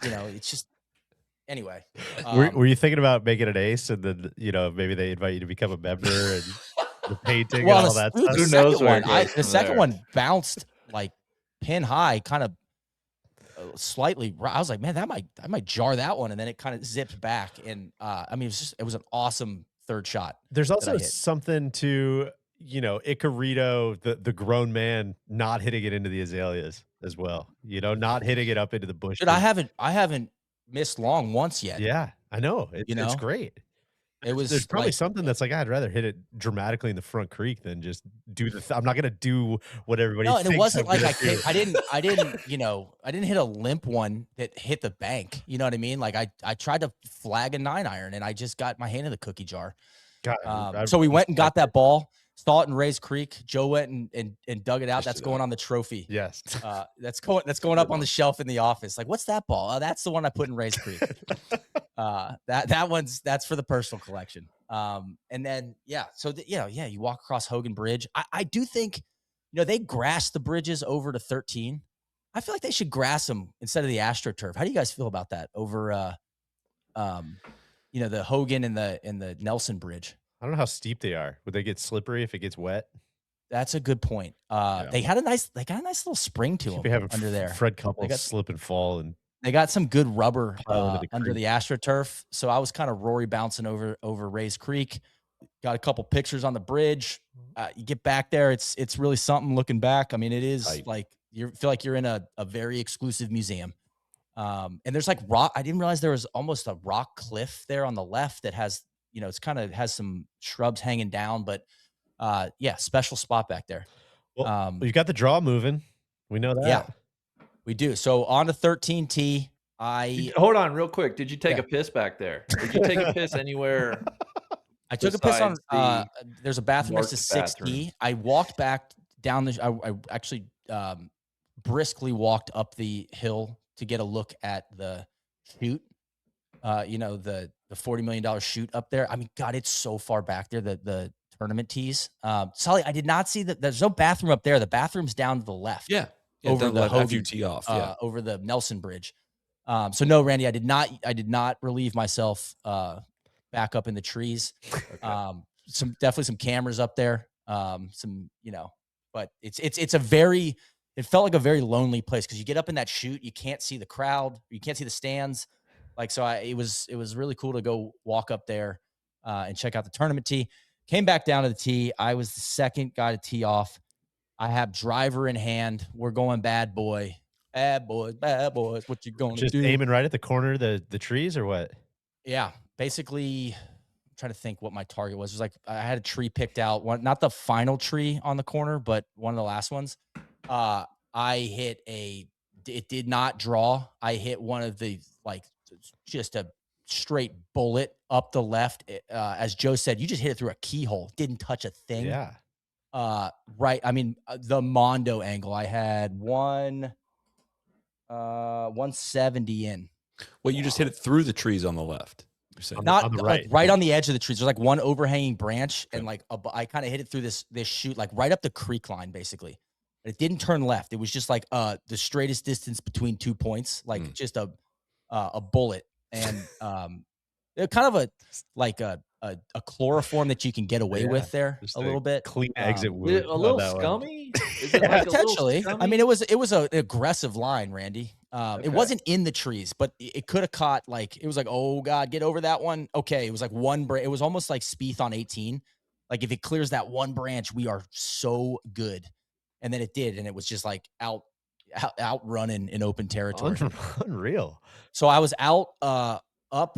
It's just anyway. Were you thinking about making an ace, and then maybe they invite you to become a member and the painting and all that stuff? Who knows where it goes the from second there. one bounced like pin high, kind of slightly. I was like, man, I might jar that one, and then it kind of zipped back. And it was an awesome third shot. There's also something to Icarito, the grown man, not hitting it into the azaleas as well. Not hitting it up into the bushes. But I haven't missed long once yet. Yeah, I know. It's great. There's probably something that's like, I'd rather hit it dramatically in the front creek than just do I'm not gonna do what everybody. No, thinks and it wasn't I'm like gonna do. I didn't hit a limp one that hit the bank. You know what I mean? Like I tried to flag a 9-iron, and I just got my hand in the cookie jar. God, So we went and got that ball, saw it in Ray's Creek. Joe went and dug it out. That's going on the trophy. Yes. That's going up on the shelf in the office. Like, what's that ball? Oh, that's the one I put in Ray's Creek. That's for the personal collection. And then you walk across Hogan Bridge. I do think they grass the bridges over to 13. I feel like they should grass them instead of the AstroTurf. How do you guys feel about that over the Hogan and the Nelson Bridge? I don't know how steep they are. Would they get slippery if it gets wet? That's a good point. They got a nice little spring to them under there. Fred Couples slip and fall, and they got some good rubber under the AstroTurf. So I was kind of Rory bouncing over Ray's Creek. Got a couple pictures on the bridge. You get back there, it's really something looking back. I mean, it is like you feel like you're in a very exclusive museum. And there's like rock. I didn't realize there was almost a rock cliff there on the left that has, it's kind of has some shrubs hanging down, but special spot back there. Well, you got the draw moving. We know that. Yeah, we do. So on the 13T, hold on real quick. Did you take a piss back there? Did you take a piss anywhere? I took a piss on, there's a bathroom next to 6D. I walked back down I actually briskly walked up the hill to get a look at the chute, the $40 million chute up there. I mean, God, it's so far back there, the tournament tees. Soly, I did not see that. There's no bathroom up there. The bathroom's down to the left. Yeah. Over the Hogan, tee off. over the Nelson Bridge. So no, Randy, I did not relieve myself back up in the trees. Okay. Definitely some cameras up there. But it felt like a very lonely place because you get up in that chute, you can't see the crowd, you can't see the stands. Like, so it was really cool to go walk up there and check out the tournament tee. Came back down to the tee. I was the second guy to tee off. I have driver in hand. We're going bad boys. What you going to do? Just aiming right at the corner of the trees or what? Yeah. Basically, I'm trying to think what my target was. It was like I had a tree picked out, not the final tree on the corner, but one of the last ones. I hit it did not draw. I hit one of the, just a straight bullet up the left. As Joe said, you just hit it through a keyhole. Didn't touch a thing. Yeah. Right. I mean, the Mondo angle, I had 170 in. Well, you just hit it through the trees on the left. You're saying not on the right. Right on the edge of the trees. There's like one overhanging branch, and I kind of hit it through this chute, like right up the creek line, basically. But it didn't turn left. It was just like the straightest distance between 2 points, like just a bullet, and kind of a chloroform that you can get away with there a little bit. Clean exit wound. A little scummy? Is it like potentially. I mean, it was an aggressive line, Randy. It wasn't in the trees, but it could have caught, it was like, oh God, get over that one. Okay. It was like it was almost like Spieth on 18. Like if it clears that one branch, we are so good. And then it did. And it was just like outrunning in open territory. Unreal. So I was out, up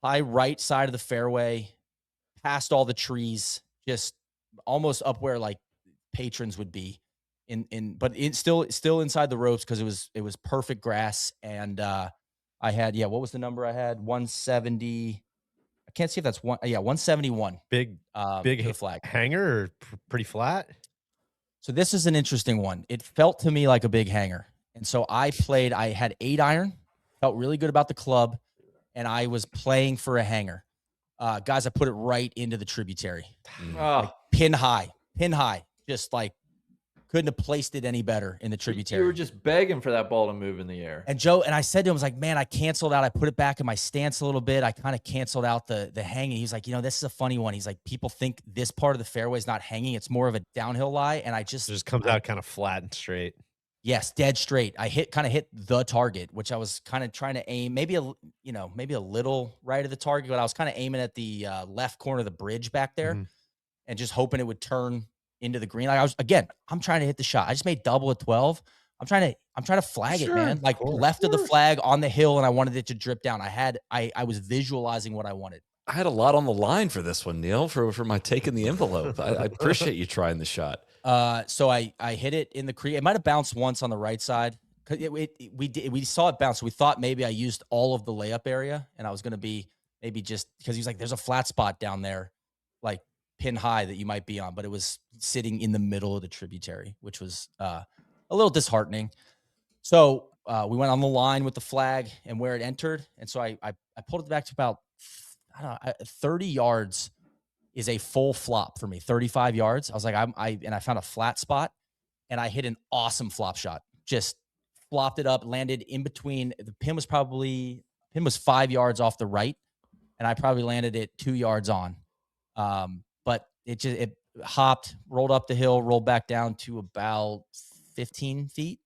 high right side of the fairway, past all the trees, just almost up where like patrons would be but it's still inside the ropes because it was perfect grass. And I had, what was the number I had? 170. I can't see if that's 171. Big to the flag. hanger or pretty flat? So this is an interesting one. It felt to me like a big hanger. And so I had 8 iron, felt really good about the club, and I was playing for a hanger. Guys, I put it right into the tributary. Like pin high, just like couldn't have placed it any better in the tributary. You were just begging for that ball to move in the air. And I said to him, I was like, man, I canceled out. I put it back in my stance a little bit. I kind of canceled out the hanging. He's like, this is a funny one. He's like, people think this part of the fairway is not hanging. It's more of a downhill lie. And it just comes out kind of flat and straight. Yes, dead straight. I hit the target, which I was kind of trying to aim, maybe a little right of the target, but I was kind of aiming at the left corner of the bridge back there, and just hoping it would turn into the green. Like I'm trying to hit the shot. I just made double at 12. I'm trying to flag it, man. Like left of the flag on the hill, and I wanted it to drip down. I was visualizing what I wanted. I had a lot on the line for this one, Neil, for my take in the envelope. I appreciate you trying the shot. So I hit it in the creek. It might have bounced once on the right side. We saw it bounce. So we thought maybe I used all of the layup area, and I was going to be maybe just because he's like, there's a flat spot down there, like pin high that you might be on, but it was sitting in the middle of the tributary, which was a little disheartening. So we went on the line with the flag and where it entered. And so I pulled it back to about, 30 yards is a full flop for me. 35 yards. I was like, I found a flat spot, and I hit an awesome flop shot. Just flopped it up, landed in between. The pin was 5 yards off the right, and I probably landed it 2 yards on. But it hopped, rolled up the hill, rolled back down to about 15 feet.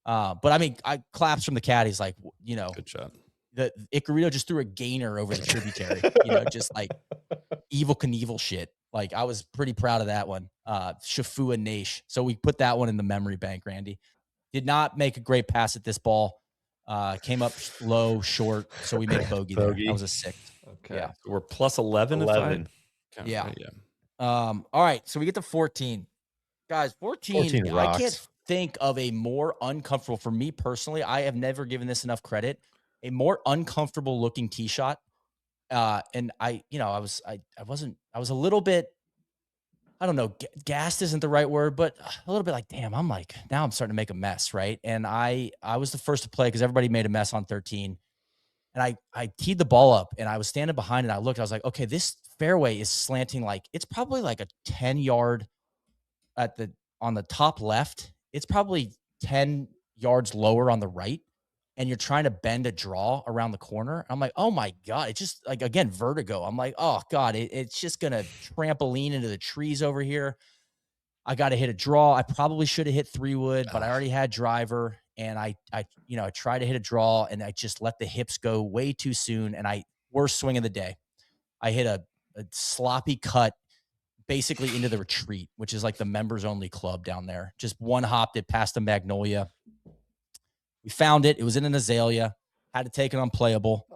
But I mean, I claps from the caddies, like, good shot. The Icarito just threw a gainer over the tributary, just like Evil Knievel shit. Like, I was pretty proud of that one. Shafua Naish. So we put that one in the memory bank, Randy. Did not make a great pass at this ball. Came up low, short. So we made a bogey there. That was a 6. Okay. Yeah. So we're plus 11. 11. Yeah. Right, yeah. All right. So we get to 14. Guys, 14 rocks. I can't think of a more uncomfortable, for me personally, I have never given this enough credit, a more uncomfortable looking tee shot. And I was a little bit, I don't know, gassed isn't the right word, but a little bit like, damn, now I'm starting to make a mess. Right. And I was the first to play because everybody made a mess on 13. And I teed the ball up, and I was standing behind it. I looked, I was like, okay, this fairway is slanting. Like, it's probably like a 10 yard on the top left. It's probably 10 yards lower on the right. And you're trying to bend a draw around the corner. I'm like, oh my God. It's just like, again, vertigo. I'm like, oh God, it's just going to trampoline into the trees over here. I got to hit a draw. I probably should have hit 3-wood, but I already had driver. And I tried to hit a draw, and I just let the hips go way too soon. And worst swing of the day. I hit a sloppy cut basically into the retreat, which is like the members only club down there. Just one hopped it past the Magnolia. We found it. It was in an azalea. Had to take it unplayable.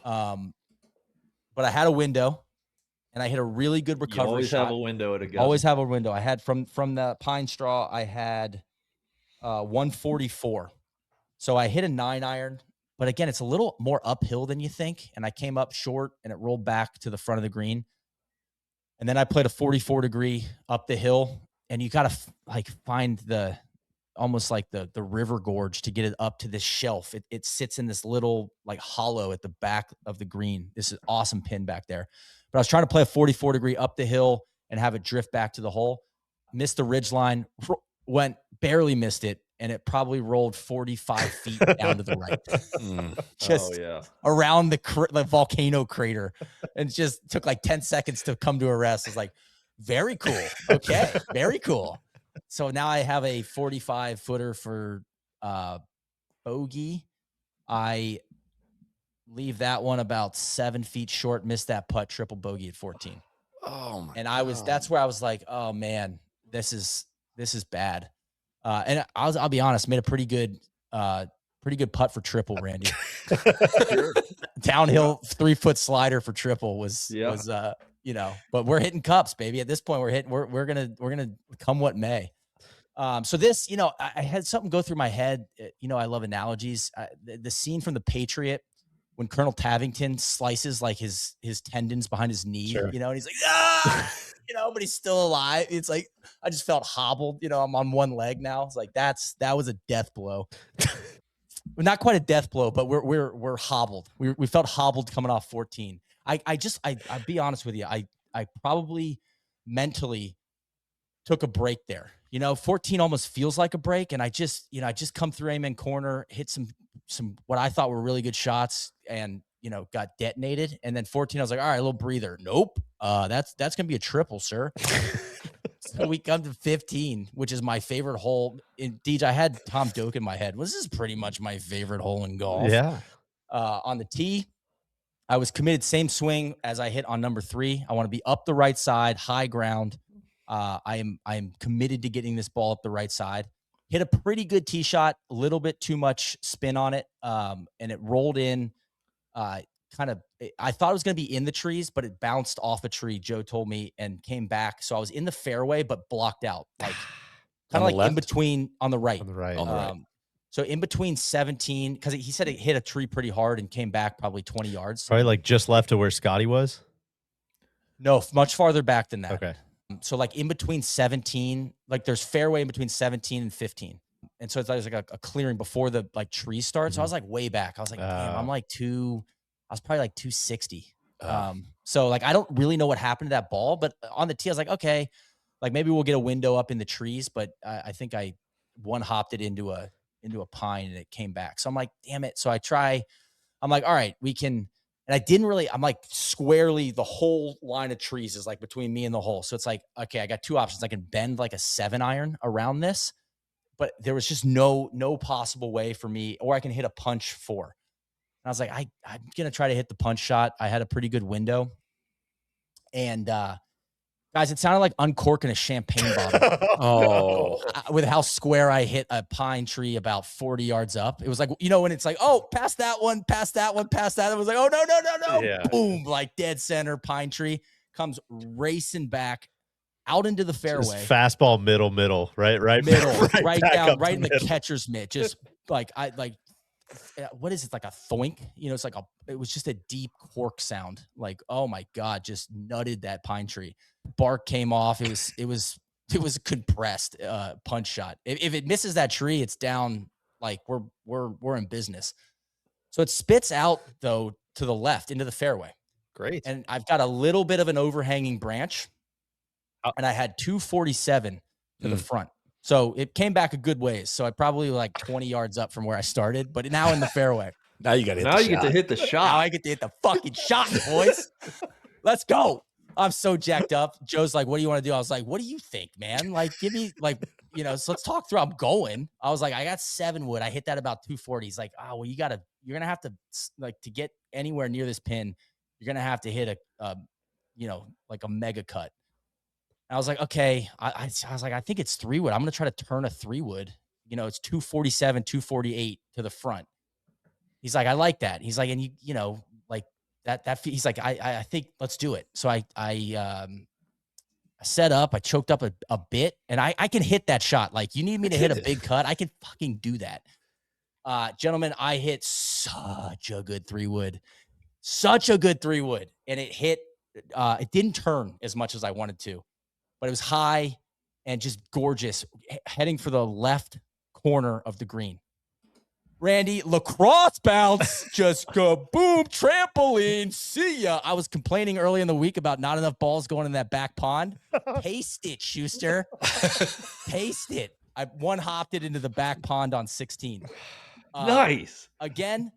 But I had a window, and I hit a really good recovery You always shot. have a window at a gun. Always have a window. I had from the pine straw, I had 144. So I hit a 9-iron. But again, it's a little more uphill than you think. And I came up short, and it rolled back to the front of the green. And then I played a 44-degree up the hill. And you got to find almost like the river gorge to get it up to this shelf. It sits in this little hollow at the back of the green. This is awesome pin back there. But I was trying to play a 44-degree up the hill and have it drift back to the hole. Missed the ridge line, barely missed it, and it probably rolled 45 feet down to the right. Just around the volcano crater. And it just took 10 seconds to come to a rest. It's like, very cool. Okay, very cool. So now I have a 45-footer for bogey. I leave that one about 7 feet short, missed that putt, triple bogey at 14. Oh my! And that's where I was like, oh man, this is bad. And I'll be honest, made a pretty good putt for triple, Randy. Sure. Downhill 3-foot slider for triple was you know, but we're hitting cups, baby. At this point, we're gonna come what may. So this, you know, I had something go through my head. You know, I love analogies. The scene from The Patriot when Colonel Tavington slices like his tendons behind his knee, Sure. you know, and he's like, ah, you know, but he's still alive. It's like I just felt hobbled. You know, I'm on one leg now. It's like that was a death blow. Not quite a death blow, but we're hobbled. We felt hobbled coming off 14. I'll be honest with you. I probably mentally took a break there. You know, 14 almost feels like a break. And I just come through Amen corner, hit some what I thought were really good shots and, you know, got detonated. And then 14, I was like, all right, a little breather. Nope. That's going to be a triple, sir. So we come to 15, which is my favorite hole. Indeed, I had Tom Doak in my head. Well, this is pretty much my favorite hole in golf. Yeah. On the tee, I was committed same swing as I hit on number 3. I want to be up the right side, high ground. I am committed to getting this ball up the right side. Hit a pretty good tee shot, a little bit too much spin on it, and it rolled in. I thought it was going to be in the trees, but it bounced off a tree, Joe told me, and came back. So I was in the fairway, but blocked out, like kind of like in between on the right. On the right. So in between 17, because he said it hit a tree pretty hard and came back probably 20 yards. Probably like just left of where Scotty was. No, much farther back than that. Okay. So like in between 17, like there's fairway in between 17 and 15. And so there's like a clearing before the like tree starts. So I was like way back. I was like, damn, I was probably like 260. So like, I don't really know what happened to that ball, but on the tee, I was like, okay, like maybe we'll get a window up in the trees, but I think I one hopped it into a pine and it came back. So I'm like, damn it. So I'm like, all right, we can. And I'm like squarely, the whole line of trees is like between me and the hole. So it's like, okay, I got 2 options. I can bend like a 7-iron around this, but there was just no possible way for me, or I can hit a punch 4. And I was like, I'm going to try to hit the punch shot. I had a pretty good window. And, guys, it sounded like uncorking a champagne bottle. With how square I hit a pine tree about 40 yards up. It was like, you know, when it's like, oh, past that one, past that one, past that. It was like, oh, no. Yeah. Boom, like dead center pine tree comes racing back out into the fairway. Just fastball middle, right middle, right back down, up right the in the middle. catcher's mitt. Just like, what is it? Like a thoink, you know, it was just a deep cork sound. Like, oh my God, just nutted that pine tree. Bark came off. It was a compressed punch shot. If it misses that tree, it's down. Like we're in business. So it spits out though to the left into the fairway. Great. And I've got a little bit of an overhanging branch, and I had 247 to the front. So it came back a good ways. So I probably like 20 yards up from where I started, but now in the fairway. Now you got to hit Now you get to hit the shot. Now I get to hit the fucking shot, boys. Let's go. I'm so jacked up. Joe's like, what do you want to do? I was like, what do you think, man? Like, give me like, you know, so let's talk through. I'm going. I was like, I got 7 wood. I hit that about 240. He's like, oh, well, you're going to have to like to get anywhere near this pin. You're going to have to hit you know, like a mega cut. I was like, okay. I was like, I think it's 3 wood. I'm going to try to turn a 3 wood. You know, it's 247, 248 to the front. He's like, I like that. He's like, and you know, like that. He's like, I think let's do it. So I set up. I choked up a bit, and I can hit that shot. Like, you need me to hit a big cut, I can fucking do that. Gentlemen, I hit such a good 3 wood, and it hit. It didn't turn as much as I wanted to, but it was high and just gorgeous, heading for the left corner of the green. Randy, lacrosse bounce, just go boom, trampoline, see ya. I was complaining early in the week about not enough balls going in that back pond. Paste it, Schuster. Paste it. I one-hopped it into the back pond on 16. Nice. Again,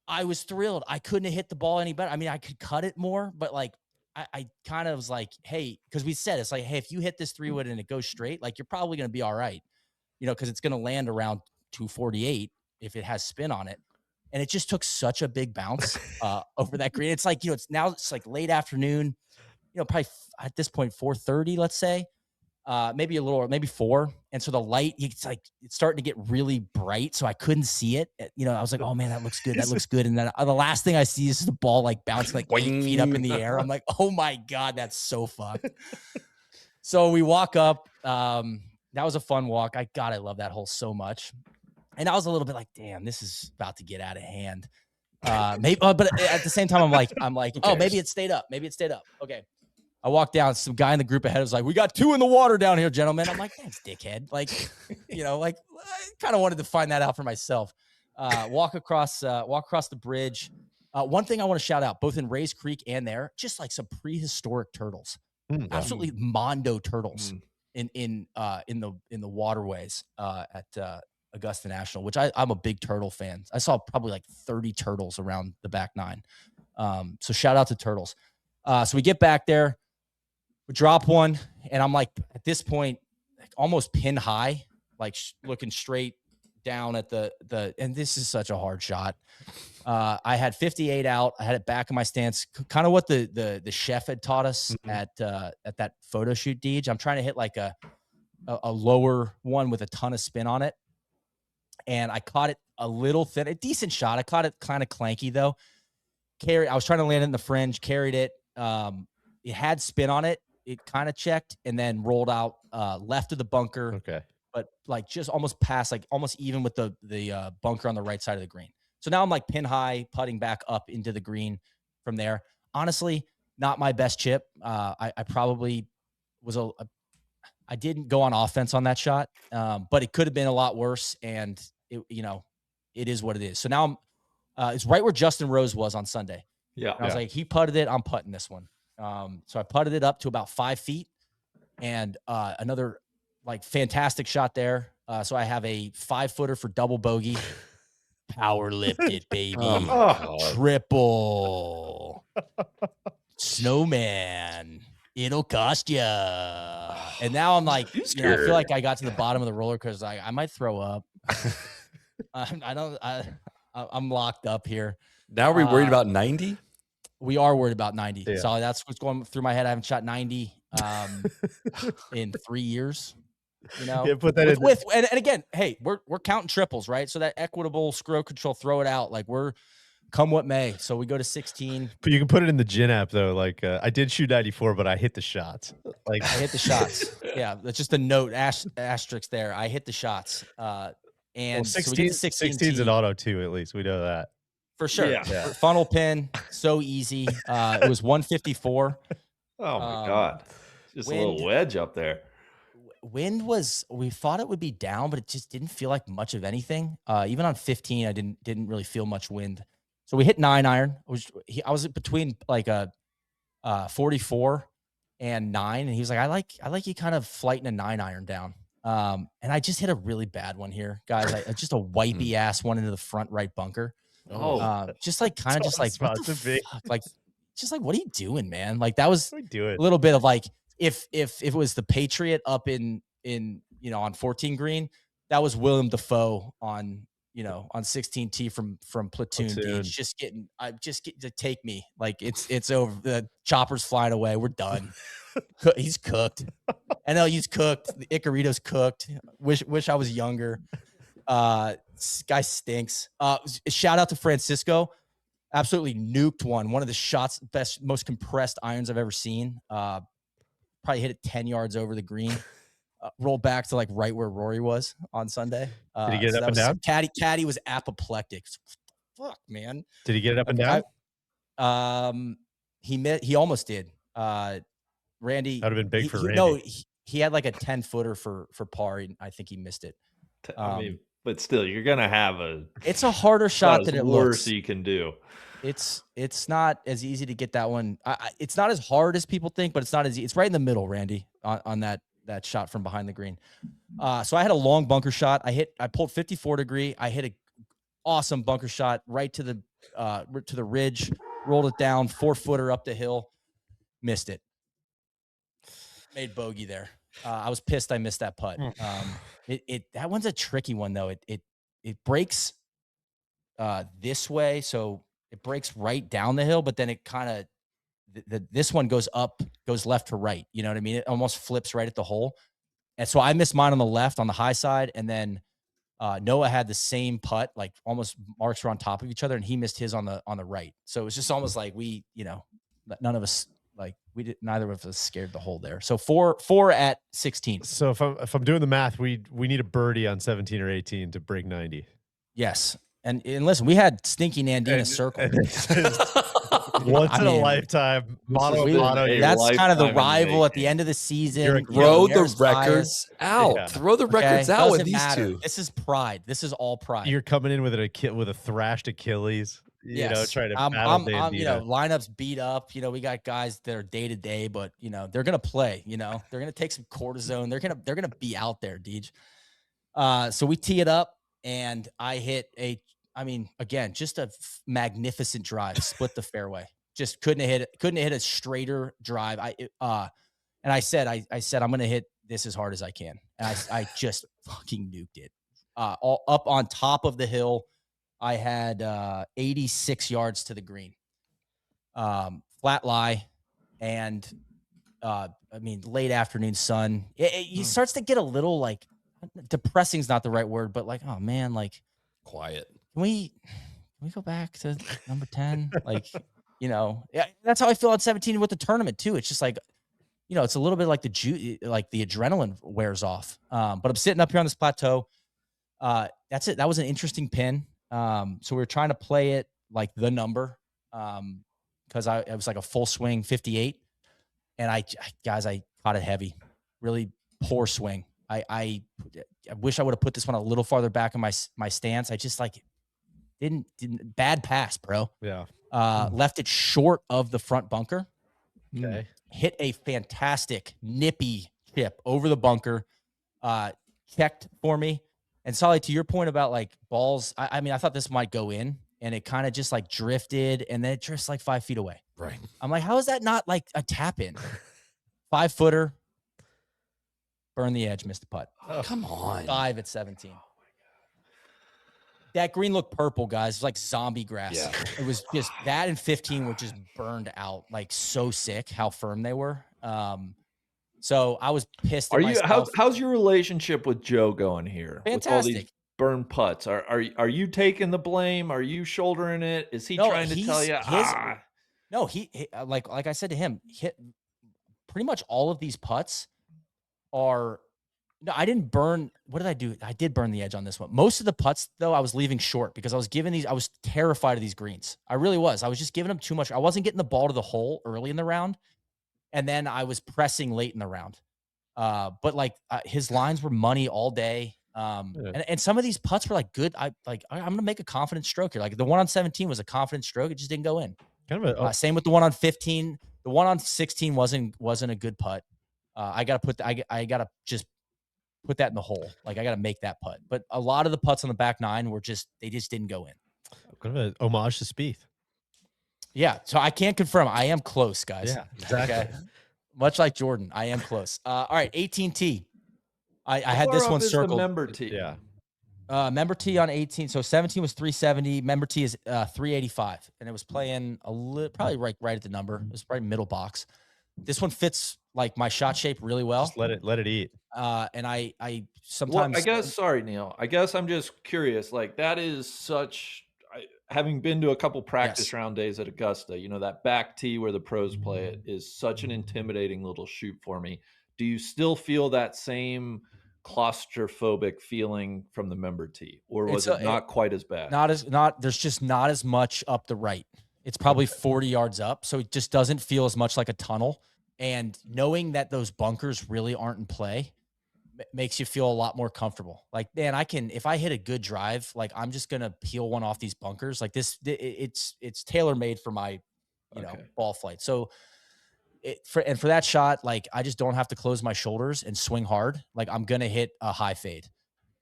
I was thrilled. I couldn't have hit the ball any better. I mean, I could cut it more, but like, I kind of was like, hey, because we said, it's like, hey, if you hit this 3 wood and it goes straight, like, you're probably going to be all right, you know, because it's going to land around 248 if it has spin on it. And it just took such a big bounce over that green. It's like, you know, it's like late afternoon, you know, probably at this point, 4:30, let's say. maybe 4. And so the light, it's starting to get really bright. So I couldn't see it. I was like, oh man, that looks good. That looks good. And then the last thing I see is the ball like bouncing like 8 feet up in the air. I'm like, oh my God, that's so fucked. So we walk up. That was a fun walk. I love that hole so much. And I was a little bit like, damn, this is about to get out of hand. Maybe, but at the same time, I'm like, oh, maybe it stayed up. Maybe it stayed up. Okay. I walked down. Some guy in the group ahead was like, "We got 2 in the water down here, gentlemen." I'm like, "Thanks, dickhead." Like, I kind of wanted to find that out for myself. Walk across the bridge. One thing I want to shout out, both in Rays Creek and there, just like some prehistoric turtles, absolutely mondo turtles in the waterways at Augusta National, which I'm a big turtle fan. I saw probably like 30 turtles around the back 9. So shout out to turtles. So we get back there. We drop one, and I'm like, at this point, like almost pin high, like looking straight down at the and this is such a hard shot. I had 58 out. I had it back in my stance, kind of what the chef had taught us at that photo shoot, Deej. I'm trying to hit like a lower one with a ton of spin on it, and I caught it a little thin, a decent shot. I caught it kind of clanky though. I was trying to land it in the fringe, carried it. It had spin on it. It kind of checked and then rolled out left of the bunker. Okay. But like just almost past, like almost even with the bunker on the right side of the green. So now I'm like pin high, putting back up into the green from there. Honestly, not my best chip. I probably was I didn't go on offense on that shot, but it could have been a lot worse. And it is what it is. So now it's right where Justin Rose was on Sunday. Yeah. And I was like, he putted it, I'm putting this one. So I putted it up to about 5 feet, and another like fantastic shot there. So I have a 5-footer for double bogey. Power lifted, baby. Triple. Snowman. It'll cost you. And now I'm like, I feel like I got to the bottom of the roller because I might throw up. I'm locked up here. Now are we worried about 90? We are worried about 90. Yeah. So that's what's going through my head. I haven't shot 90 in 3 years. Yeah, put that and again, hey, we're counting triples, right? So that equitable screw control, throw it out. Like we're come what may. So we go to 16. But you can put it in the gin app though. Like I did shoot 94, but I hit the shots. Like I hit the shots. Yeah, that's just a note asterisk there. I hit the shots. And 16, so we get to 16. 16's an auto too, at least we know that. For sure. Yeah. Funnel pin, so easy. It was 154. Oh my God. Just a little wedge up there. Wind we thought it would be down, but it just didn't feel like much of anything. Even on 15, I didn't really feel much wind. So we hit 9 iron. I was between like a 44 and 9, and he was like, I like you kind of flighting a 9 iron down. And I just hit a really bad one here, guys. Just a wipey ass one into the front right bunker. Just like kind of just like what the fuck? Like just like what are you doing, man? Like that was a little bit of like if it was the Patriot up in on 14 green, that was William Defoe on 16T from Platoon. Just get to take me. Like it's over. The chopper's flying away. We're done. He's cooked. NLU's cooked. The Icarito's cooked. Wish I was younger. Guy stinks. Shout out to Francisco. Absolutely nuked one of the shots, best, most compressed irons I've ever seen. Probably hit it 10 yards over the green. Rolled back to like right where Rory was on Sunday. Did he get it up and down? Caddy was apoplectic. Fuck, man. Did he get it up and down? He almost did. Randy, that would have been big for Randy. No, he had like a 10-footer for par. I think he missed it. I mean, but still, you're gonna have it's a harder shot than it looks. You can do. It's not as easy to get that one. It's not as hard as people think, but it's not as easy. It's right in the middle, Randy, on that shot from behind the green. So I had a long bunker shot. I pulled 54 degree. I hit a awesome bunker shot right to the ridge, rolled it down, 4-footer up the hill, missed it. Made bogey there. I was pissed I missed that putt. That one's a tricky one though. It breaks this way, so it breaks right down the hill, but then it kind of this one goes left to right. You know what I mean? It almost flips right at the hole. And so I missed mine on the left on the high side. And then Noah had the same putt, like almost marks were on top of each other, and he missed his on the right. So it was just almost like we, none of us, like neither of us scared the hole there. So four at 16. So if I'm doing the math, we need a birdie on 17 or 18 to break 90. Yes. And listen, we had Stinky Nandina circle. Once in a lifetime. That's kind of the rival at the end of the season. Throw the records out. Yeah. Throw the records out with these two. This is pride. This is all pride. You're coming in with a thrashed Achilles. Trying to battle Nandina. Lineups beat up. We got guys that are day to day, but they're gonna play. They're gonna take some cortisone. They're gonna be out there, Deej. So we tee it up, and I hit again, just a magnificent drive, split the fairway. Just couldn't have hit a straighter drive. I said I'm gonna hit this as hard as I can, and I just fucking nuked it. All up on top of the hill. I had 86 yards to the green, flat lie, and late afternoon sun. It starts to get a little like depressing is not the right word, but like, oh man, like quiet. Can we go back to number 10? That's how I feel at 17 with the tournament too. It's just like, it's a little bit like the adrenaline wears off. But I'm sitting up here on this plateau. That's it. That was an interesting pin. So we were trying to play it like the number, because it was like a full swing 58, and I caught it heavy, really poor swing. I wish I would have put this one a little farther back in my stance. I just didn't bad pass, bro. Yeah. Left it short of the front bunker. Okay. Hit a fantastic nippy chip over the bunker. Checked for me. And Soly, to your point about like balls, I thought this might go in, and it kind of just like drifted, and then it drifts like 5 feet away. Right. I'm like, how is that not like a tap in? 5-footer, burn the edge, missed the putt. Oh, come on. 5 at 17. That green looked purple, guys. It was like zombie grass. Yeah. It was just that, and 15 were just burned out, like so sick how firm they were. So I was pissed at myself. How's your relationship with Joe going here? Fantastic. With all these burned putts. Are you taking the blame? Are you shouldering it? Is he trying to tell you? No, he like I said to him, hit pretty much all of these putts are. No, I didn't burn. What did I do? I did burn the edge on this one. Most of the putts, though, I was leaving short because I was terrified of these greens. I really was. I was just giving them too much. I wasn't getting the ball to the hole early in the round. And then I was pressing late in the round. But his lines were money all day. And some of these putts were like good. I'm going to make a confident stroke here. Like the one on 17 was a confident stroke. It just didn't go in. Same with the one on 15. The one on 16 wasn't a good putt. I got to just put that in the hole. Like I got to make that putt. But a lot of the putts on the back nine they just didn't go in. Kind of an homage to Spieth. Yeah. So I can't confirm. I am close, guys. Yeah, exactly. Okay? Much like Jordan, I am close. All right. 18T. I had this one circled. Member tee. Yeah. Member tee on 18. So 17 was 370. Member tee is 385. And it was playing probably right at the number. It was probably middle box. This one fits like my shot shape really well. Just let it eat. And I sometimes. Well, I guess. Sorry, Neil. I guess I'm just curious. Like that is such. Having been to a couple practice round days at Augusta, that back tee where the pros play it is such an intimidating little shoot for me. Do you still feel that same claustrophobic feeling from the member tee, or was it not quite as bad? There's just not as much up the right. It's probably 40 yards up, so it just doesn't feel as much like a tunnel. And knowing that those bunkers really aren't in play makes you feel a lot more comfortable. Like, man, if I hit a good drive, like I'm just going to peel one off these bunkers like this. It's tailor-made for my, ball flight. So for that shot, like I just don't have to close my shoulders and swing hard. Like I'm going to hit a high fade,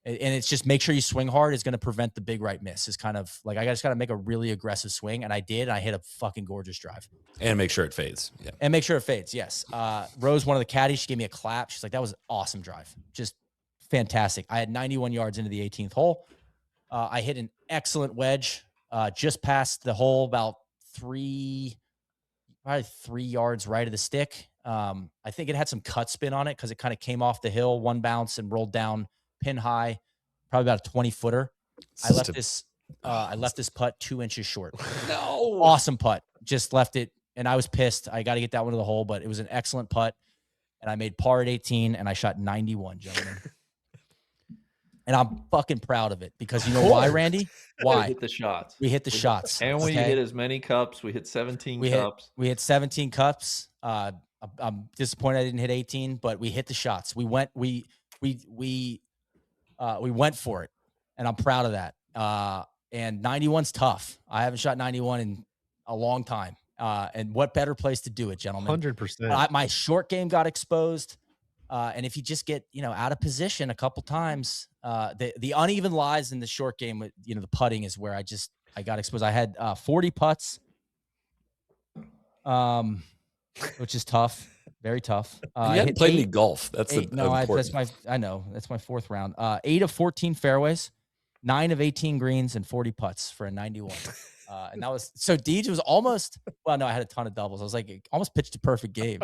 and it's just make sure you swing hard is going to prevent the big right miss. Is kind of like, I just got to make a really aggressive swing. And I did, and I hit a fucking gorgeous drive. And make sure it fades. Yeah. And make sure it fades. Yes. Rose, one of the caddies, she gave me a clap. She's like, that was an awesome drive. Just fantastic. I had 91 yards into the 18th hole. I hit an excellent wedge, just past the hole, about 3 yards right of the stick. I think it had some cut spin on it because it kind of came off the hill, one bounce, and rolled down pin high, probably about a 20-footer. I left this putt 2 inches short. No. Awesome putt. Just left it, and I was pissed. I got to get that one to the hole, but it was an excellent putt. And I made par at 18, and I shot 91, gentlemen. And I'm fucking proud of it because you know why, Randy? Why? We hit the shots. We hit the shots. And we okay? hit as many cups. We hit 17 cups. We hit 17 cups. I'm disappointed I didn't hit 18, but we hit the shots. We went for it, and I'm proud of that. And 91's tough. I haven't shot 91 in a long time. And what better place to do it, gentlemen? 100%. My short game got exposed. And if you just get, out of position a couple times, the uneven lies in the short game, the putting is where I got exposed. I had 40 putts, which is tough, very tough. You hadn't played any golf. That's that's my fourth round. 8 of 14 fairways, 9 of 18 greens, and 40 putts for a 91. And that was so Deej was almost. Well, no, I had a ton of doubles. I was like almost pitched a perfect game,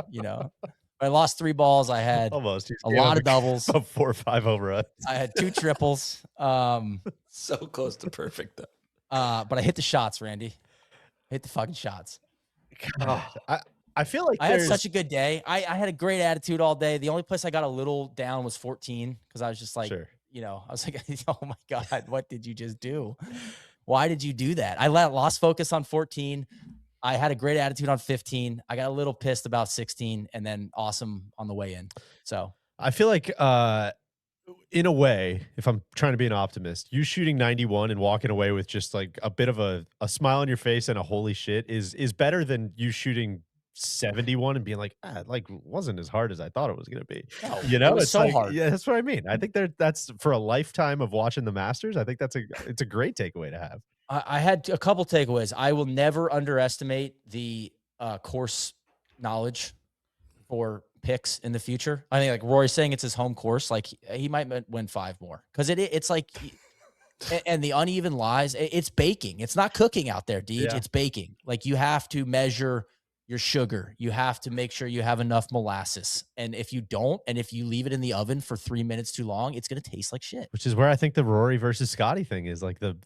I lost 3 balls. I had almost a lot of doubles. 4 or 5 overruns. I had 2 triples. So close to perfect, though. But I hit the shots, Randy. Hit the fucking shots. God, I feel like I had such a good day. I had a great attitude all day. The only place I got a little down was 14 because I was just like, sure. I was like, oh my God, what did you just do? Why did you do that? I lost focus on 14. I had a great attitude on 15. I got a little pissed about 16 and then awesome on the way in. So I feel like, in a way, if I'm trying to be an optimist, you shooting 91 and walking away with just like a bit of a smile on your face and a holy shit is better than you shooting 71 and being like, wasn't as hard as I thought it was going to be. No, it was so hard. Yeah, that's what I mean. I think that's for a lifetime of watching the Masters. I think it's a great takeaway to have. I had a couple takeaways. I will never underestimate the course knowledge for picks in the future. I think like Rory's saying it's his home course. Like he might win 5 more because it's like, and the uneven lies, it's baking. It's not cooking out there, Deej. Yeah. It's baking. Like you have to measure your sugar. You have to make sure you have enough molasses. And if you don't, and if you leave it in the oven for 3 minutes too long, it's going to taste like shit. Which is where I think the Rory versus Scotty thing is like the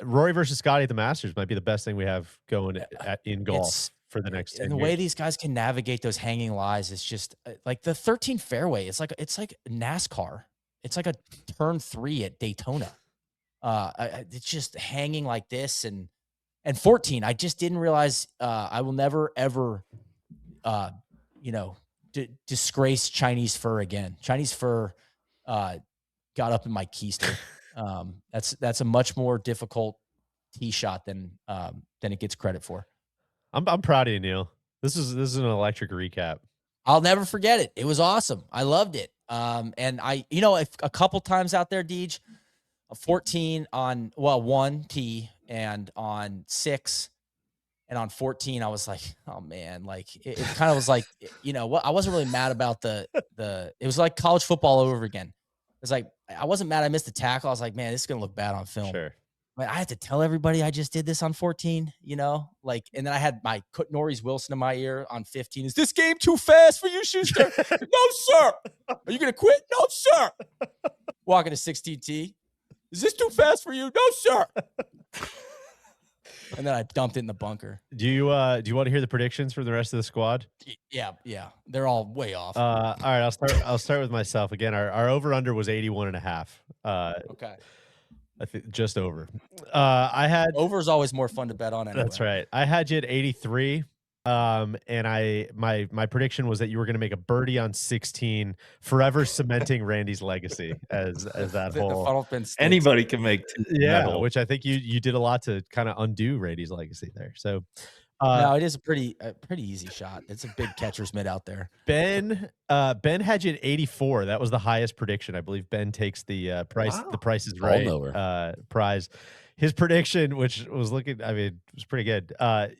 Rory versus Scotty at the Masters might be the best thing we have going in golf for the next 10 and the years. way these guys can navigate those hanging lies is just like the 13 fairway. It's like NASCAR. It's like a turn 3 at Daytona. It's just hanging like this and 14. I just didn't realize I will never ever disgrace Chinese fur again. Chinese fur got up in my keister. That's a much more difficult tee shot than it gets credit for. I'm proud of you, Neil. This is an electric recap. I'll never forget it. It was awesome. I loved it. And I, a couple times out there, Deej, 14 on 1 tee and on 6 and on 14, I was like, oh man, like it kind of was like, I wasn't really mad about it was like college football all over again. It's like, I wasn't mad I missed the tackle. I was like, man, this is going to look bad on film. Sure. But I had to tell everybody I just did this on 14, and then I had my Norris Wilson in my ear on 15. Is this game too fast for you, Schuster? No, sir. Are you going to quit? No, sir. Walking to 16T. Is this too fast for you? No, sir. And then I dumped it in the bunker. Do you want to hear the predictions for the rest of the squad? Yeah. They're all way off. All right, I'll start with myself again. Our over under was 81.5. Okay. I think just over. I had over is always more fun to bet on. Anyway. That's right. I had you at 83. And my prediction was that you were going to make a birdie on 16, forever cementing Randy's legacy as that whole. Anybody can make. Yeah, which I think you did a lot to kind of undo Randy's legacy there. So. No, it is a pretty easy shot. It's a big catcher's mitt out there. Ben had you at 84. That was the highest prediction. I believe Ben takes the price. Wow. The Price is Right prize. His prediction, which was it was pretty good.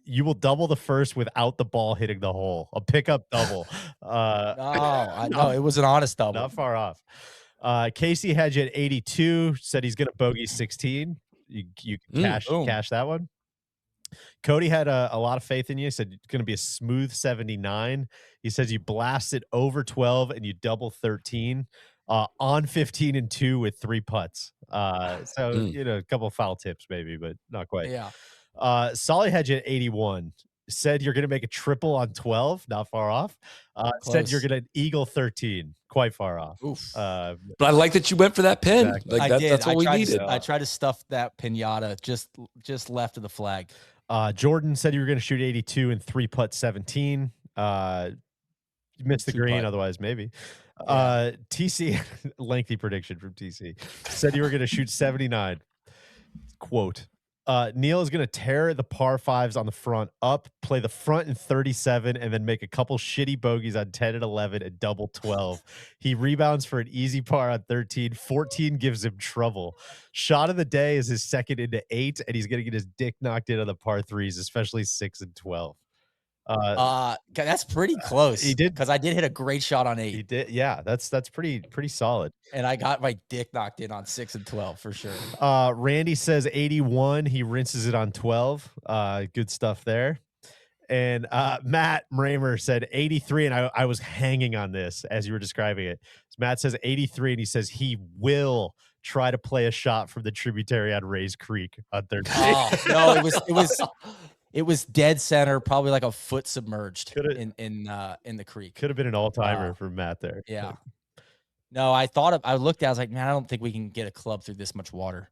You will double the first without the ball hitting the hole. A pickup double. No, it was an honest double. Not far off. Casey had you at 82. Said he's going to bogey 16. You cash that one. Cody had a lot of faith in you. He said it's going to be a smooth 79. He says you blasted over 12 and you double 13 on 15 and 2 with 3 putts. So, a couple of foul tips maybe, but not quite. Yeah. Soly had you at 81. Said you're going to make a triple on 12, not far off. Said you're Close. going to eagle 13, quite far off. Oof. But I like that you went for that pin. Exactly. Like that's what we needed. I tried to stuff that pinata just left of the flag. Jordan said you were going to shoot 82 and 3-putt 17. You missed the green, Two-putt. otherwise maybe. Yeah. TC, lengthy prediction from TC, said you were going to shoot 79. Quote, Neil is going to tear the par 5s on the front up, play the front in 37, and then make a couple shitty bogeys on 10 and 11 and double 12. He rebounds for an easy par on 13. 14 gives him trouble. Shot of the day is his second into 8, and he's going to get his dick knocked in on the par 3s, especially 6 and 12. That's pretty close. He did, because I did hit a great shot on 8. He did, yeah. That's pretty solid. And I got my dick knocked in on 6 and 12 for sure. Randy says 81. He rinses it on 12. Good stuff there. And Matt Mramer said 83, and I was hanging on this as you were describing it. So Matt says 83, and he says he will try to play a shot from the tributary on Rays Creek on Thursday. Oh no, it was dead center, probably like a foot submerged in the creek. Could have been an all-timer for Matt there. Yeah. No, I looked at it, I was like, man, I don't think we can get a club through this much water.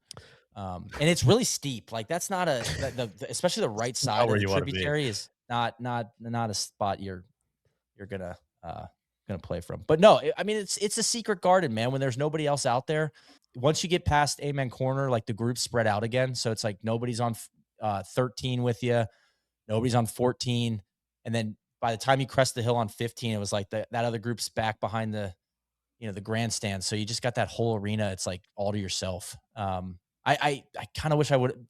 And it's really steep. Like that's not especially the right side of the tributary is not a spot you're gonna play from. But no, I mean it's a secret garden, man. When there's nobody else out there, once you get past Amen Corner, like the group spread out again. So it's like nobody's on 13 with you, nobody's on 14, and then by the time you crest the hill on 15, it was like that other group's back behind the grandstand. So you just got that whole arena. It's like all to yourself. I kind of wish I would,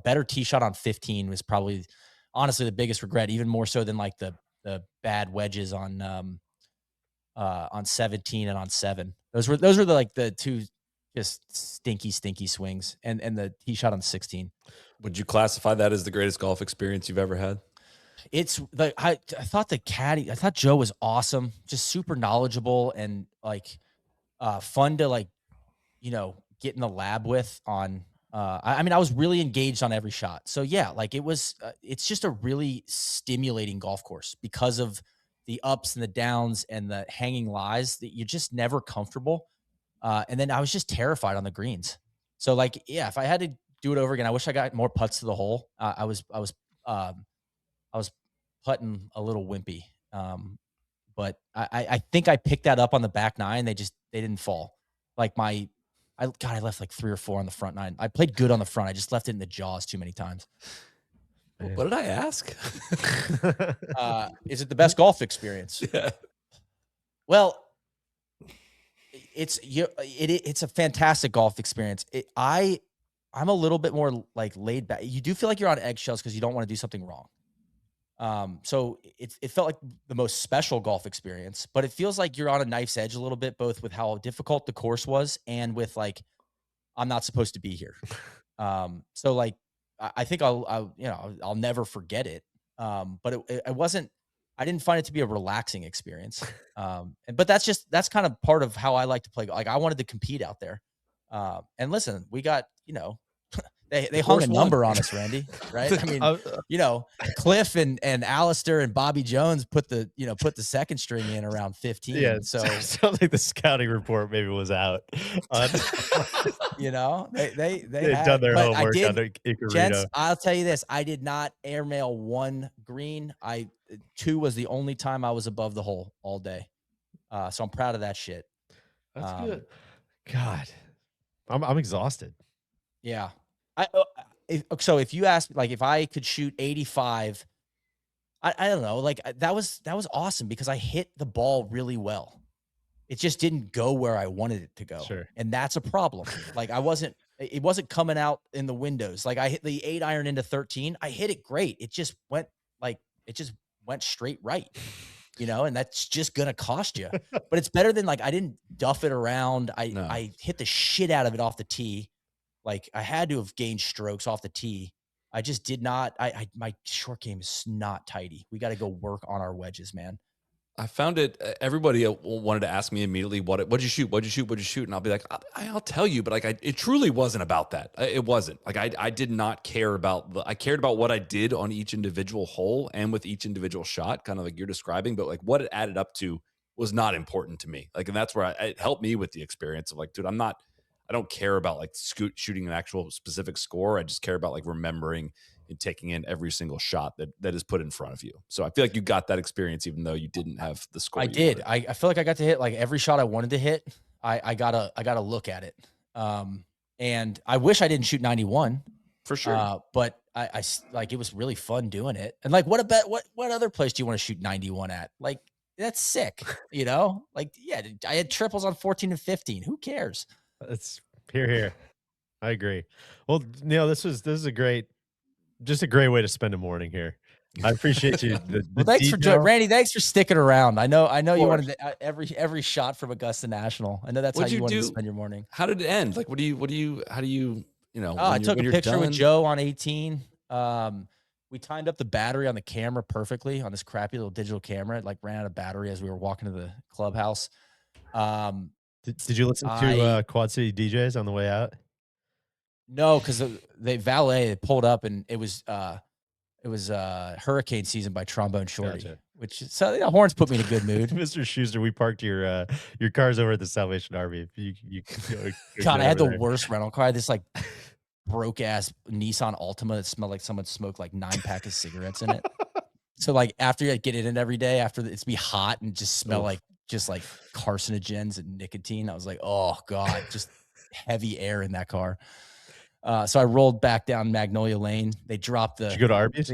better tee shot on 15 was probably honestly the biggest regret, even more so than like the bad wedges on 17 and on 7. Those were the two just stinky swings, and the tee shot on 16. Would you classify that as the greatest golf experience you've ever had? It's like I thought the caddy, I thought Joe was awesome, just super knowledgeable and like fun to get in the lab with on. I mean, I was really engaged on every shot. So yeah, like it was. It's just a really stimulating golf course because of the ups and the downs and the hanging lies that you're just never comfortable. And then I was just terrified on the greens. So like, yeah, if I had to do it over again, I wish I got more putts to the hole. I was putting a little wimpy. But I think I picked that up on the back 9. They didn't fall. Like I left like 3 or 4 on the front 9. I played good on the front. I just left it in the jaws too many times. What did I ask? Is it the best golf experience? Yeah. Well, it's a fantastic golf experience. I'm a little bit more like laid back. You do feel like you're on eggshells because you don't want to do something wrong. So it felt like the most special golf experience, but it feels like you're on a knife's edge a little bit, both with how difficult the course was and with like, I'm not supposed to be here. So like, I think I'll never forget it. But it wasn't, I didn't find it to be a relaxing experience. But that's kind of part of how I like to play. Like I wanted to compete out there. And listen, we got, they hung a number on us, Randy, right? I mean, Cliff and Alistair and Bobby Jones put the second string in around 15. Yeah. So sounds like the scouting report maybe was out. they've done their homework on Icarito. Gents, I'll tell you this. I did not airmail 1 green. 2 was the only time I was above the hole all day. So I'm proud of that shit. That's good. God, I'm exhausted. Yeah. So if you ask me, like, if I could shoot 85, I don't know, like that was awesome because I hit the ball really well. It just didn't go where I wanted it to go. Sure. And that's a problem. Like it wasn't coming out in the windows. Like I hit the 8-iron into 13. I hit it great. It just went straight right, and that's just going to cost you, but it's better than like, I didn't duff it around. I hit the shit out of it off the tee. Like I had to have gained strokes off the tee. I just did not. My short game is not tidy. We got to go work on our wedges, man. I found it. Everybody wanted to ask me immediately, what'd you shoot? What'd you shoot? What'd you shoot? And I'll be like, I'll tell you, but like, it truly wasn't about that. It wasn't like, I did not care about I cared about what I did on each individual hole and with each individual shot, kind of like you're describing, but like what it added up to was not important to me. Like, and that's where it helped me with the experience of like, dude, I don't care about like shooting an actual specific score. I just care about like remembering and taking in every single shot that is put in front of you. So I feel like you got that experience, even though you didn't have the score. I did. I feel like I got to hit like every shot I wanted to hit. I gotta look at it. And I wish I didn't shoot 91 for sure. But I like, it was really fun doing it. And like, what other place do you want to shoot 91 at? Like, that's sick, you know? Like, yeah, I had triples on 14 and 15. Who cares? It's here. I agree. Well, Neil, this is a great way to spend a morning here. I appreciate you. Well, thanks for Randy. Thanks for sticking around. I know you wanted every shot from Augusta National. I know that's how you wanted to spend your morning. How did it end? Like, how do you know? I took a picture with Joe on 18. We timed up the battery on the camera perfectly on this crappy little digital camera. It like ran out of battery as we were walking to the clubhouse. Did you listen to Quad City DJs on the way out? No, because they pulled up and it was hurricane season by Trombone Shorty. Gotcha. So horns put me in a good mood. Mr. Schuster, we parked your cars over at the Salvation Army. God, I had the worst rental car. This like broke ass Nissan Altima that smelled like someone smoked like 9 packs of cigarettes in it. So like after you get it in every day, after it's be hot and just smell like carcinogens and nicotine, I was like, oh God, just heavy air in that car. So I rolled back down Magnolia Lane. They dropped the. Did you go to Arby's?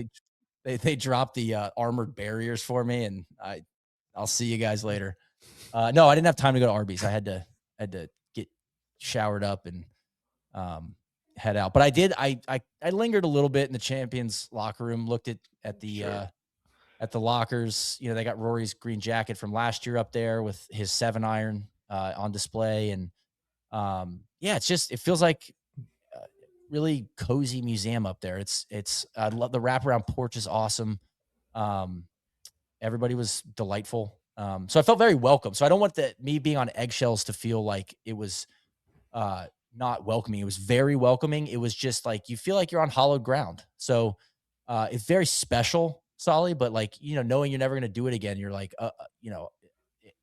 They dropped the armored barriers for me, and I'll see you guys later. No, I didn't have time to go to Arby's. I had to get showered up and head out. But I did. I lingered a little bit in the champions locker room. Looked at the lockers. You know, they got Rory's green jacket from last year up there with his 7-iron on display, and yeah, it feels like really cozy museum up there. I love the wraparound porch is awesome. Everybody was delightful. So I felt very welcome. So I don't want me being on eggshells to feel like it was not welcoming. It was very welcoming. It was just like, you feel like you're on hallowed ground. So it's very special, Soly, but like, you know, knowing you're never going to do it again, you're like, you know,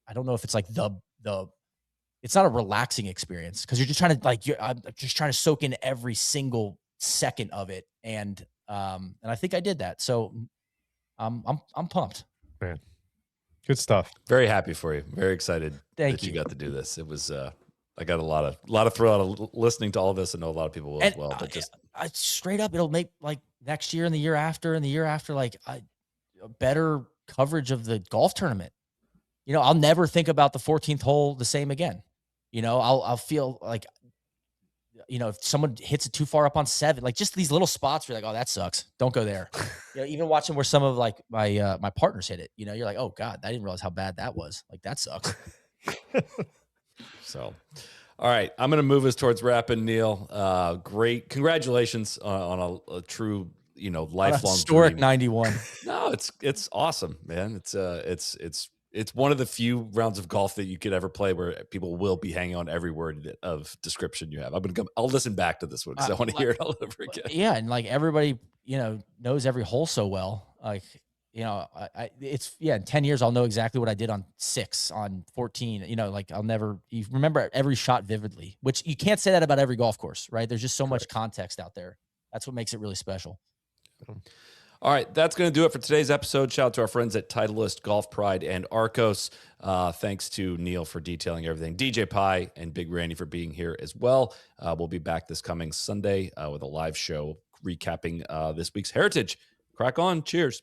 I don't know if it's like it's not a relaxing experience because you're just trying to I'm just trying to soak in every single second of it. And I think I did that. So I'm pumped. Man, good stuff. Very happy for you. Very excited that you got to do this. It was, I got a lot of thrill out of listening to all of this. I know a lot of people will as well, but just straight up, it'll make like next year and the year after, like better coverage of the golf tournament. You know, I'll never think about the 14th hole the same again. You know, I'll feel like, you know, if someone hits it too far up on 7, like just these little spots where you're like, oh, that sucks. Don't go there. You know, even watching where some of like my partners hit it, you know, you're like, oh God, I didn't realize how bad that was. Like that sucks. So, all right, I'm going to move us towards wrapping, Neil. Great. Congratulations on a true, you know, lifelong historic dream. 91. No, it's awesome, man. It's one of the few rounds of golf that you could ever play where people will be hanging on every word of description you have. I'll listen back to this one because I want to hear it all over again. Yeah, and like everybody, you know, knows every hole so well. Like, you know, in 10 years I'll know exactly what I did on 6, on 14. You know, like you remember every shot vividly, which you can't say that about every golf course, right? There's just so much context out there. That's what makes it really special. All right, that's going to do it for today's episode. Shout out to our friends at Titleist, Golf Pride, and Arccos. Thanks to Neil for detailing everything. DJ Pie and Big Randy for being here as well. We'll be back this coming Sunday with a live show recapping this week's Heritage. Crack on. Cheers.